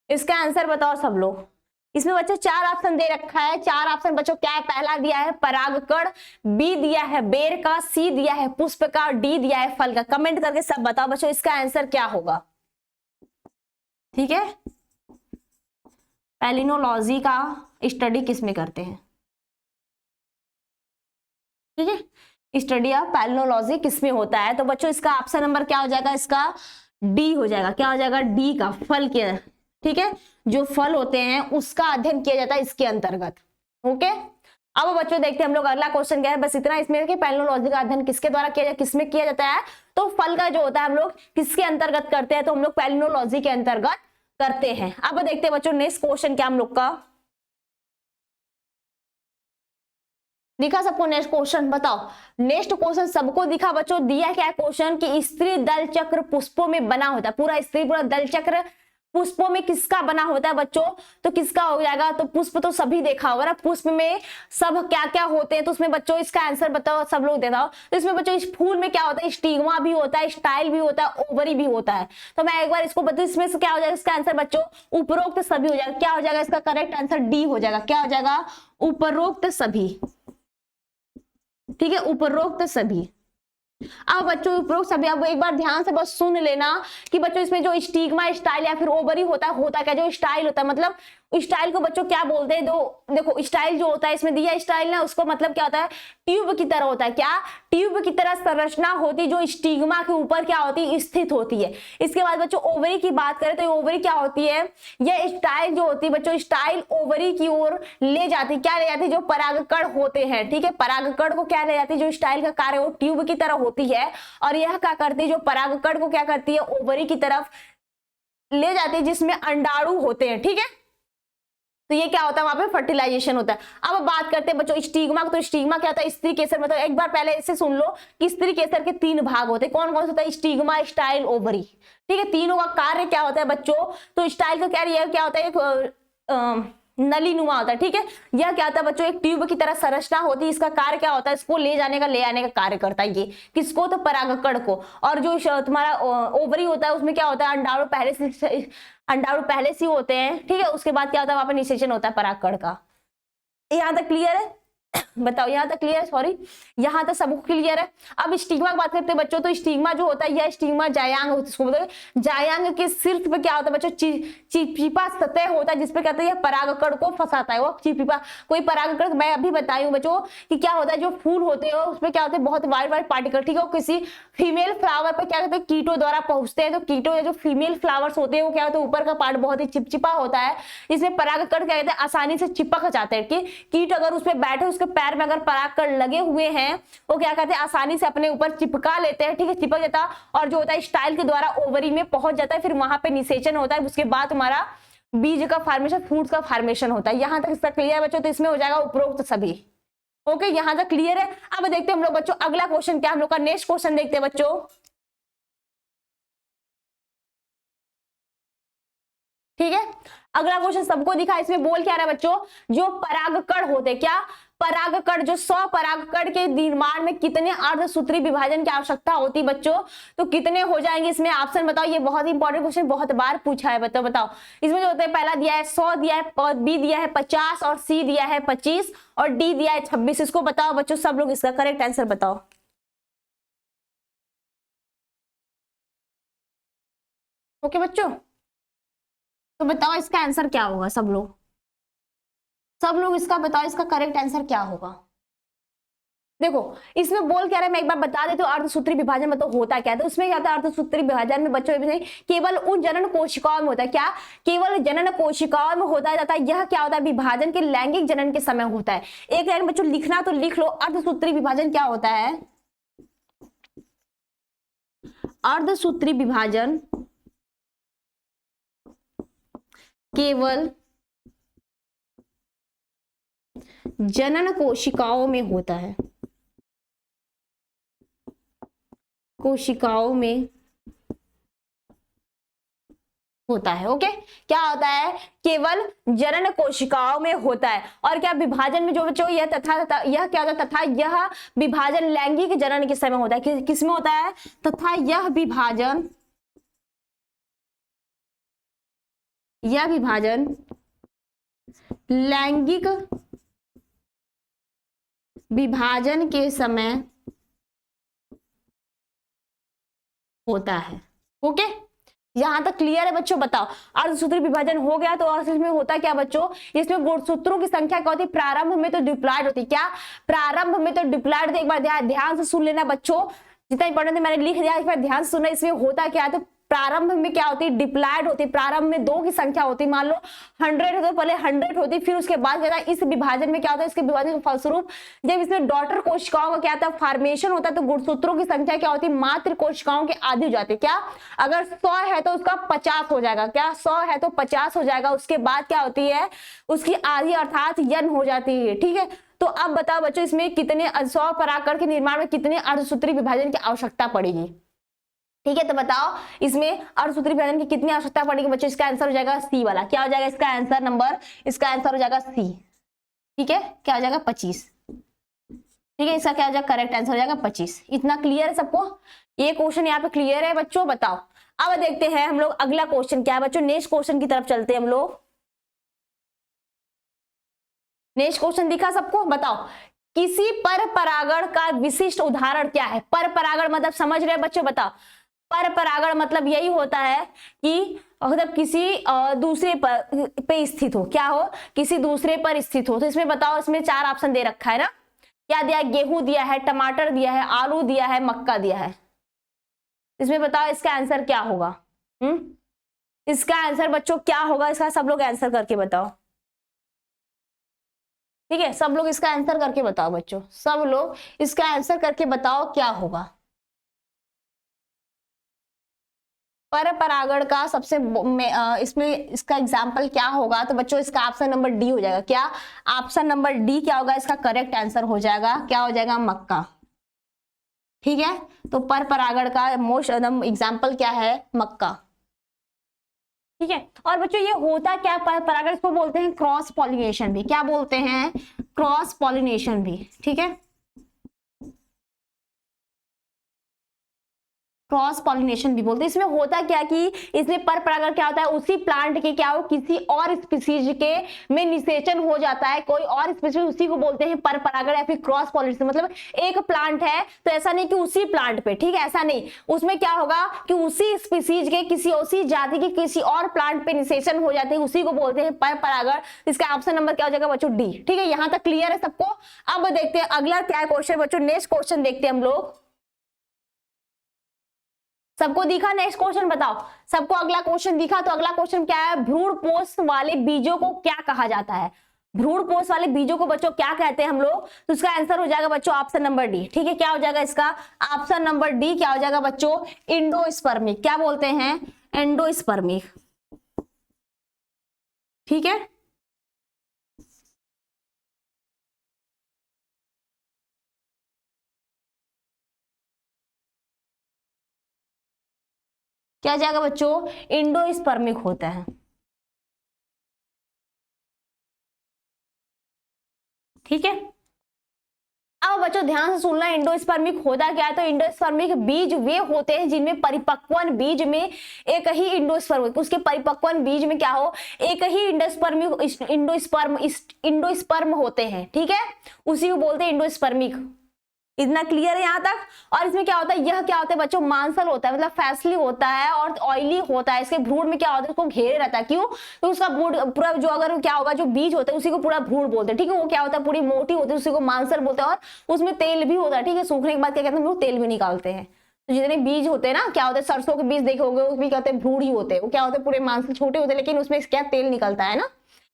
इसका आंसर बताओ सब लोग। इसमें बच्चों चार ऑप्शन दे रखा है। चार ऑप्शन बच्चों क्या है? पहला दिया है परागकण, बी दिया है बेर का, सी दिया है पुष्प का, डी दिया है फल का। कमेंट करके सब बताओ बच्चों इसका आंसर क्या होगा, ठीक है। पैलिनोलॉजी का स्टडी किस में करते हैं, ठीक है, स्टडी ऑफ पैलिनोलॉजी किस में होता है? तो बच्चों इसका ऑप्शन नंबर क्या हो जाएगा? इसका डी हो जाएगा। क्या हो जाएगा? डी का, फल के, ठीक है, जो फल होते हैं उसका अध्ययन किया जाता है इसके अंतर्गत। ओके, अब बच्चों देखते हैं हम लोग अगला क्वेश्चन क्या है। बस इतना इसमें कि पैलिनोलॉजी का अध्ययन किसके द्वारा किया जाता है, किसमें किया जाता है? तो फल का जो होता है हम लोग किसके अंतर्गत करते हैं? तो हम लोग पैलिनोलॉजी के अंतर्गत करते हैं। अब देखते हैं बच्चों नेक्स्ट क्वेश्चन क्या हम लोग का दिखा सबको? नेक्स्ट क्वेश्चन बताओ। नेक्स्ट क्वेश्चन सबको दिखा बच्चों? दिया क्या क्वेश्चन कि स्त्री दल चक्र पुष्पों में बना होता है। पूरा दल चक्र पुष्पों में किसका बना होता है बच्चों? तो किसका हो जाएगा? तो पुष्प तो सभी देखा होगा ना, पुष्प में सब क्या क्या होते हैं। तो उसमें बच्चों इसका आंसर बताओ सब लोग बताओ। तो इसमें बच्चों इस फूल में क्या होता है? स्टिग्मा भी होता है, स्टाइल भी होता है, ओवरी भी होता है। तो मैं एक बार इसको बताऊं, इसमें से क्या हो जाएगा इसका आंसर बच्चों? उपरोक्त सभी हो जाएगा। क्या हो जाएगा इसका करेक्ट आंसर? डी हो जाएगा। क्या हो जाएगा? उपरोक्त सभी, ठीक है, उपरोक्त सभी। अब बच्चों उपरोक्त सभी, अब एक बार ध्यान से बस सुन लेना कि बच्चों इसमें जो स्टिग्मा, स्टाइल या फिर ओवरी होता है क्या? जो स्टाइल होता है मतलब स्टाइल को बच्चों क्या बोलते हैं? दो देखो, स्टाइल जो होता है इसमें दिया स्टाइल ना, उसको मतलब क्या होता है? ट्यूब की तरह होता है। क्या? ट्यूब की तरह संरचना होती जो स्टिग्मा के ऊपर क्या होती है? स्थित होती है। इसके बाद बच्चों ओवरी की बात करें तो ओवरी क्या होती है? यह स्टाइल जो होती है बच्चों, स्टाइल ओवरी की ओर ले जाती। क्या ले जाती? जो परागकण होते हैं, ठीक है, परागकण को क्या ले जाती? जो स्टाइल का कार्य वो ट्यूब की तरह होती है, और यह क्या करती है? जो परागकण को क्या करती है? ओवरी की तरफ ले जाती है, जिसमें अंडाणु होते हैं, ठीक है। तो ये क्या होता है? वहां पे फर्टिलाइजेशन होता है। अब बात करते हैं बच्चों स्टिग्मा। तो स्टिग्मा क्या होता है? स्त्री केसर। मतलब एक बार पहले इसे सुन लो कि स्त्री केसर के 3 भाग होते हैं। कौन कौन से होता है? स्टिग्मा, स्टाइल, ओवरी, ठीक है। तीनों का कार्य क्या होता है बच्चों? तो स्टाइल का कार्य क्या होता है? नलीनुमा होता है, ठीक है। यह क्या होता है बच्चों? एक ट्यूब की तरह संरचना होती है। इसका कार्य क्या होता है? इसको ले जाने का, ले आने का कार्य करता है। ये किसको? तो परागकण को। और जो तुम्हारा ओवरी होता है उसमें क्या होता है? अंडाणु पहले से होते हैं, ठीक है। उसके बाद क्या होता है? वहां पर निषेचन होता है परागकण का। यहां तक क्लियर है? बताओ, यहां तक क्लियर है? सॉरी, यहां तक सबको क्लियर है? अब स्टिग्मा की बात करते हैं बच्चों। तो स्टिग्मा जो होता है, यह स्टिग्मा जायांग होता है। इसको बोलते जायांग के शीर्ष पे क्या होता है बच्चों? चिपचिपा सतह होता है, जिसपे कहते हैं परागकण को फंसाता है। वो चिपचिपा कोई परागकण, मैं अभी बताई हूँ बच्चों कि क्या होता है, जो फूल होते हैं उसमें क्या होते हैं? बहुत वाइट वाइट पार्टिकल, ठीक है। किसी फीमेल फ्लावर पर क्या कहते हैं? कीटों द्वारा पहुंचते हैं। तो कीटों या जो फीमेल फ्लावर्स होते हैं वो क्या होते हैं? ऊपर का पार्ट बहुत ही चिपचिपा होता है, जिसमें परागकण क्या कहते हैं? आसानी से चिपक जाते हैं। कि कीट अगर उस पर बैठे, उसके पैर में अगर परागकण लगे हुए हैं, वो क्या कहते हैं? आसानी से अपने ऊपर चिपका लेते हैं, ठीक है, चिपक जाता। और जो होता है स्टाइल के द्वारा ओवरी में पहुंच जाता है, फिर वहां पे निषेचन होता है। उसके बाद तुम्हारा बीज का फॉर्मेशन, फ्रूट का फॉर्मेशन होता है। यहां तक इसका क्लियर है बच्चों? तो इसमें हो जाएगा उपरोक्त सभी। ओके, यहां तक क्लियर है? अब देखते हैं हम लोग बच्चों अगला क्वेश्चन क्या, हम लोग का नेक्स्ट क्वेश्चन देखते हैं बच्चों, ठीक है। अगला क्वेश्चन सबको दिखा, इसमें बोल क्या रहा है बच्चों? जो परागकण होते, क्या परागकण, जो 100 परागकण के निर्माण में कितने अर्धसूत्री विभाजन की आवश्यकता होती है बच्चों? तो कितने हो जाएंगे? इसमें ऑप्शन बताओ। ये बहुत इंपॉर्टेंट क्वेश्चन, बहुत बार पूछा है। बताओ इसमें जो होता है, पहला दिया है 100 दिया है, बी दिया है 50 और सी दिया है 25 और डी दिया है 26। इसको बताओ बच्चों, सब लोग इसका करेक्ट आंसर बताओ। ओके बच्चों, तो बताओ इसका आंसर क्या होगा? सब लोग इसका बताओ, इसका करेक्ट आंसर क्या होगा? देखो इसमें बोल क्या रहा है, मैं एक बार बता देती हूँ। अर्धसूत्री विभाजन मतलब होता क्या है? तो उसमें क्या होता है? अर्धसूत्री विभाजन में बच्चों केवल उन जनन कोशिकाओं में होता है। क्या? केवल जनन कोशिकाओं में होता जाता है। यह क्या होता है? विभाजन के लैंगिक जनन के समय होता है। एक लाइन बच्चों लिखना तो लिख लो, अर्धसूत्री विभाजन क्या होता है? अर्धसूत्री विभाजन केवल जनन कोशिकाओं में होता है, कोशिकाओं में होता है। ओके, क्या होता है? केवल जनन कोशिकाओं में होता है। और क्या विभाजन में जो बच्चों यह यह क्या होता है? तथा यह विभाजन लैंगिक जनन के समय होता है। किसमें होता है? तथा यह विभाजन लैंगिक विभाजन के समय होता है। ओके, यहां तक क्लियर है बच्चों? बताओ, अर्धसूत्री विभाजन हो गया तो और इसमें होता क्या बच्चों? इसमें गुणसूत्रों की संख्या क्या होती है? प्रारंभ में तो डिप्लॉयड होती है। क्या? प्रारंभ में तो डिप्लॉयड होती है। एक बार ध्यान से सुन लेना बच्चों, जितना इंपॉर्टेंट है मैंने लिख दिया, इस बार ध्यान से सुनना। इसमें होता क्या है? तो प्रारंभ में क्या होती है? डिप्लॉयड होती है। प्रारंभ में 2 की संख्या होती है। मान लो 100 है तो पहले 100 होती है, फिर उसके बाद क्या होता है? इस विभाजन में क्या होता है? इसके विभाजन के फलस्वरूप जब इसमें डॉटर कोशिकाओं का क्या होता है? फॉर्मेशन होता है, तो गुणसूत्रों की संख्या क्या होती है? मात्र कोशिकाओं के आधी हो जाती है। क्या? अगर 100 है तो उसका 50 हो जाएगा। क्या? 100 है तो 50 हो जाएगा। उसके बाद क्या होती है? उसकी आधी अर्थात n हो जाती है। ठीक है, तो अब बताओ बच्चों, इसमें कितने 100 परागकण के निर्माण में कितने अर्धसूत्री विभाजन की आवश्यकता पड़ेगी? ठीक है, तो बताओ इसमें अर्धसूत्री विभाजन की कितनी आवश्यकता पड़ेगी बच्चों? इसका आंसर हो जाएगा सी वाला। क्या हो जाएगा इसका आंसर नंबर? इसका आंसर हो जाएगा सी। ठीक है, क्या हो जाएगा? 25। ठीक है, इसका क्या हो जाएगा? करेक्ट आंसर हो जाएगा 25। इतना क्लियर है सबको? ये क्वेश्चन यहाँ पे क्लियर है बच्चों? बताओ, अब देखते हैं हम लोग अगला क्वेश्चन क्या है बच्चों। नेक्स्ट क्वेश्चन की तरफ चलते हैं हम लोग। नेक्स्ट क्वेश्चन दिखा सबको? बताओ, किसी पर परागण का विशिष्ट उदाहरण क्या है? पर परागण मतलब समझ रहे बच्चों? बताओ, पर परागण मतलब यही होता है कि मतलब किसी दूसरे पर पे स्थित हो, क्या हो, किसी दूसरे पर स्थित हो। तो इसमें बताओ, इसमें 4 ऑप्शन दे रखा है ना, क्या दिया है, गेहूं दिया है, टमाटर दिया है, आलू दिया है, मक्का दिया है। इसमें बताओ इसका आंसर क्या होगा। इसका आंसर बच्चों क्या होगा, इसका सब लोग आंसर करके बताओ। ठीक है, सब लोग इसका आंसर करके बताओ बच्चों, सब लोग इसका आंसर करके बताओ क्या होगा। पर परागण का सबसे इसमें इसका एग्जाम्पल क्या होगा, तो बच्चों इसका ऑप्शन नंबर डी हो जाएगा। क्या ऑप्शन नंबर डी क्या होगा, इसका करेक्ट आंसर हो जाएगा, क्या हो जाएगा, मक्का। ठीक है, तो पर परागण का मोस्ट एग्जाम्पल क्या है, मक्का। ठीक है, और बच्चों ये होता क्या परागण, इसको बोलते हैं क्रॉस पॉलिनेशन भी, क्या बोलते हैं, क्रॉस पॉलिनेशन भी। ठीक है, क्रॉस पॉलिनेशन भी बोलते हैं। इसमें होता क्या कि इसमें पर परागण क्या होता है, उसी प्लांट के क्या हो, किसी और स्पीसीज के में निषेचन हो जाता है, कोई और स्पीसीज, उसी को बोलते हैं पर परागण या फिर क्रॉस पॉलिनेशन। मतलब एक प्लांट है तो ऐसा नहीं कि उसी प्लांट पे, ठीक है, ऐसा नहीं, उसमें क्या होगा कि उसी स्पीसीज के किसी उसी जाति के किसी और प्लांट पे निषेचन हो जाते हैं, उसी को बोलते हैं पर परागण। इसका ऑप्शन नंबर क्या हो जाएगा बच्चों, डी। ठीक है, यहां तक क्लियर है सबको। अब देखते हैं अगला क्या क्वेश्चन बच्चों, नेक्स्ट क्वेश्चन देखते हैं हम लोग। सबको दिखा नेक्स्ट क्वेश्चन, बताओ सबको अगला क्वेश्चन दिखा। तो अगला क्वेश्चन क्या है, भ्रूणपोष वाले बीजों को क्या कहा जाता है, भ्रूणपोष वाले बीजों को बच्चों क्या कहते हैं हम लोग। तो इसका आंसर हो जाएगा बच्चों ऑप्शन नंबर डी। ठीक है, क्या हो जाएगा इसका ऑप्शन नंबर डी, क्या हो जाएगा बच्चों, एंडोस्पर्मिक। क्या बोलते हैं, एंडोस्पर्मिक। ठीक है, क्या जाएगा बच्चों, एंडोस्पर्मिक होता है। ठीक है, अब बच्चों ध्यान से सुनना, एंडोस्पर्मिक होता क्या है। तो एंडोस्पर्मिक बीज वे होते हैं जिनमें परिपक्वन बीज में एक ही एंडोस्पर्मिक, उसके परिपक्वन बीज में क्या हो, एक ही एंडोस्पर्म होते हैं। ठीक है, उसी को बोलते हैं एंडोस्पर्मिक। इतना क्लियर है यहाँ तक। और इसमें क्या होता है, यह क्या होता है बच्चों, मांसल होता है, मतलब फैसली होता है और ऑयली होता है। इसके भ्रूण में क्या होता है, उसको घेरे रहता है। क्यों, तो उसका पूरा जो अगर क्या होगा, जो बीज होता है उसी को पूरा भ्रूण बोलते हैं। ठीक है, वो क्या होता है, पूरी मोटी होती है, उसी को मांसल बोलते हैं। और उसमें तेल भी होता है। ठीक है, सूखने के बाद क्या कहते हैं, हम लोग तेल भी निकालते हैं। तो जितने बीज होते हैं ना, क्या होते हैं, सरसों के बीज देखे होंगे, वो भी कहते हैं भ्रूण ही होते हैं। वो क्या होते हैं, पूरे मांसल छोटे होते हैं, लेकिन उसमें क्या तेल निकलता है ना।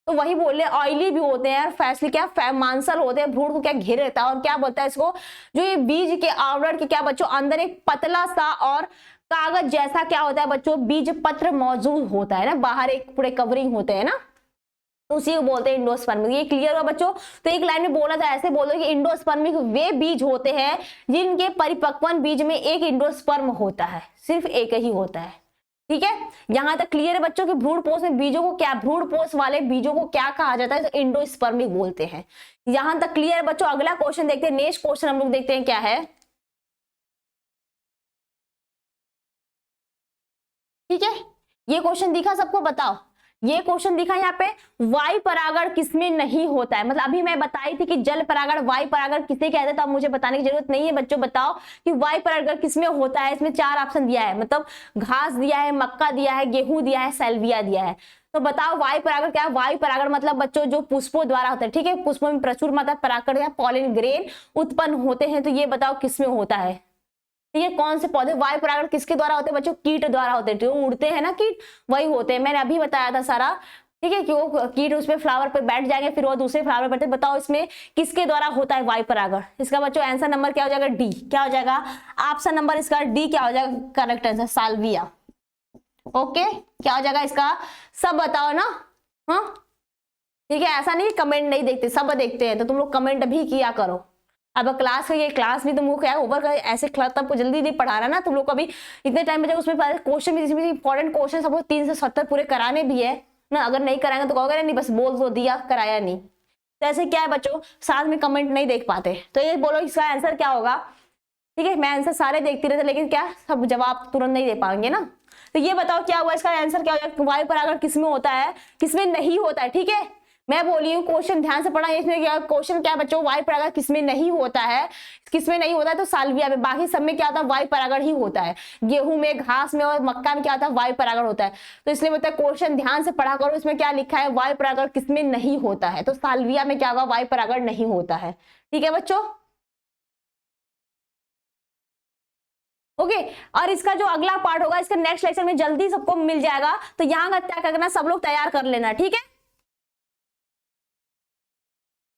तो वही बोल रहे, ऑयली भी होते हैं, फैसली क्या मांसल होते हैं, भ्रूण को क्या घेरे रहता है। और क्या बोलता है इसको, जो ये बीज के आवरण के क्या बच्चों अंदर एक पतला सा और कागज जैसा क्या होता है बच्चों, बीज पत्र मौजूद होता है ना, बाहर एक पूरे कवरिंग होते हैं ना, तो उसी को बोलते हैं एंडोस्पर्मिक। ये क्लियर हुआ बच्चों। तो एक लाइन में बोला था, ऐसे बोलो कि एंडोस्पर्मिक वे बीज होते हैं जिनके परिपक्वन बीज में एक एंडोस्पर्म होता है, सिर्फ एक ही होता है। ठीक है, यहां तक क्लियर है बच्चों कि भ्रूणपोष में बीजों को क्या, भ्रूणपोष वाले बीजों को क्या कहा जाता है, तो एंडोस्पर्मिक बोलते हैं। यहां तक क्लियर है बच्चों। अगला क्वेश्चन देखते हैं, नेक्स्ट क्वेश्चन हम लोग देखते हैं क्या है। ठीक है, ये क्वेश्चन दिखा सबको, बताओ ये क्वेश्चन दिखा यहाँ पे, वायु परागण किसमें नहीं होता है। मतलब अभी मैं बताई थी कि जल परागण वायु परागण किसे कहते हैं, तो अब मुझे बताने की जरूरत नहीं है बच्चों। बताओ कि वायु परागण किसमें होता है। इसमें 4 ऑप्शन दिया है, मतलब घास दिया है, मक्का दिया है, गेहूं दिया है, सैल्विया दिया है। तो बताओ वायु परागण क्या है। वायु परागण मतलब बच्चों जो पुष्पों द्वारा होता है। ठीक है, पुष्पों में प्रचुर मात्रा परागण या पॉलिन ग्रेन उत्पन्न होते हैं। तो ये बताओ किसमें होता है। ठीक है, कौन से पौधे, वायु परागण किसके द्वारा होते हैं बच्चों, कीट द्वारा होते हैं। जो उड़ते हैं ना कीट, वही होते हैं, मैंने अभी बताया था सारा। ठीक है, कि वो कीट उसमें फ्लावर पर बैठ जाएंगे, फिर वो दूसरे फ्लावर पर बैठते। बताओ इसमें किसके द्वारा होता है वायु परागण। इसका बच्चों आंसर नंबर क्या हो जाएगा, डी। क्या हो जाएगा ऑप्शन नंबर इसका डी, क्या हो जाएगा करेक्ट आंसर, साल्विया। ओके, क्या हो जाएगा इसका, सब बताओ ना। हाँ ठीक है, ऐसा नहीं कमेंट नहीं देखते, सब देखते हैं, तो तुम लोग कमेंट भी किया करो। अब क्लास ये क्लास भी तुमको क्या ओवर कर, ऐसे तब जल्दी नहीं पढ़ा रहा ना तुम लोग को। अभी इतने टाइम में उसमें क्वेश्चन भी, जिसमें इंपॉर्टेंट क्वेश्चन सबको 3 से 70 पूरे कराने भी है ना। अगर नहीं कराएंगे तो कहोगे नहीं बस बोल दो दिया, कराया नहीं। तो ऐसे क्या है बच्चों, साथ में कमेंट नहीं देख पाते। तो ये बोलो इसका आंसर क्या होगा। ठीक है, मैं आंसर सारे देखती रहती, लेकिन क्या सब जवाब तुरंत नहीं दे पाएंगे ना। तो ये बताओ क्या हुआ, इसका आंसर क्या हो जाएगा, वायु परागण किसमें होता है, किसमें नहीं होता है। ठीक है, मैं बोली हूँ क्वेश्चन ध्यान से पढ़ा। इसमें क्या क्वेश्चन क्या है बच्चों, वायु परागण किसमें नहीं होता है, किसमें नहीं होता है तो साल्विया में, बाकी सब में क्या होता है वायु परागण ही होता है। गेहूं में, घास में और मक्का में क्या होता है वायु परागण होता है। तो इसलिए बोलता है क्वेश्चन ध्यान से पढ़ा करो, इसमें क्या लिखा है वायु परागण किसमें नहीं होता है, तो साल्विया में क्या होगा वायु परागण नहीं होता है। ठीक है बच्चों, ओके। और इसका जो अगला पार्ट होगा इसका नेक्स्ट लेक्चर में जल्दी सबको मिल जाएगा, तो यहाँ का क्या करना सब लोग तैयार कर लेना, ठीक है।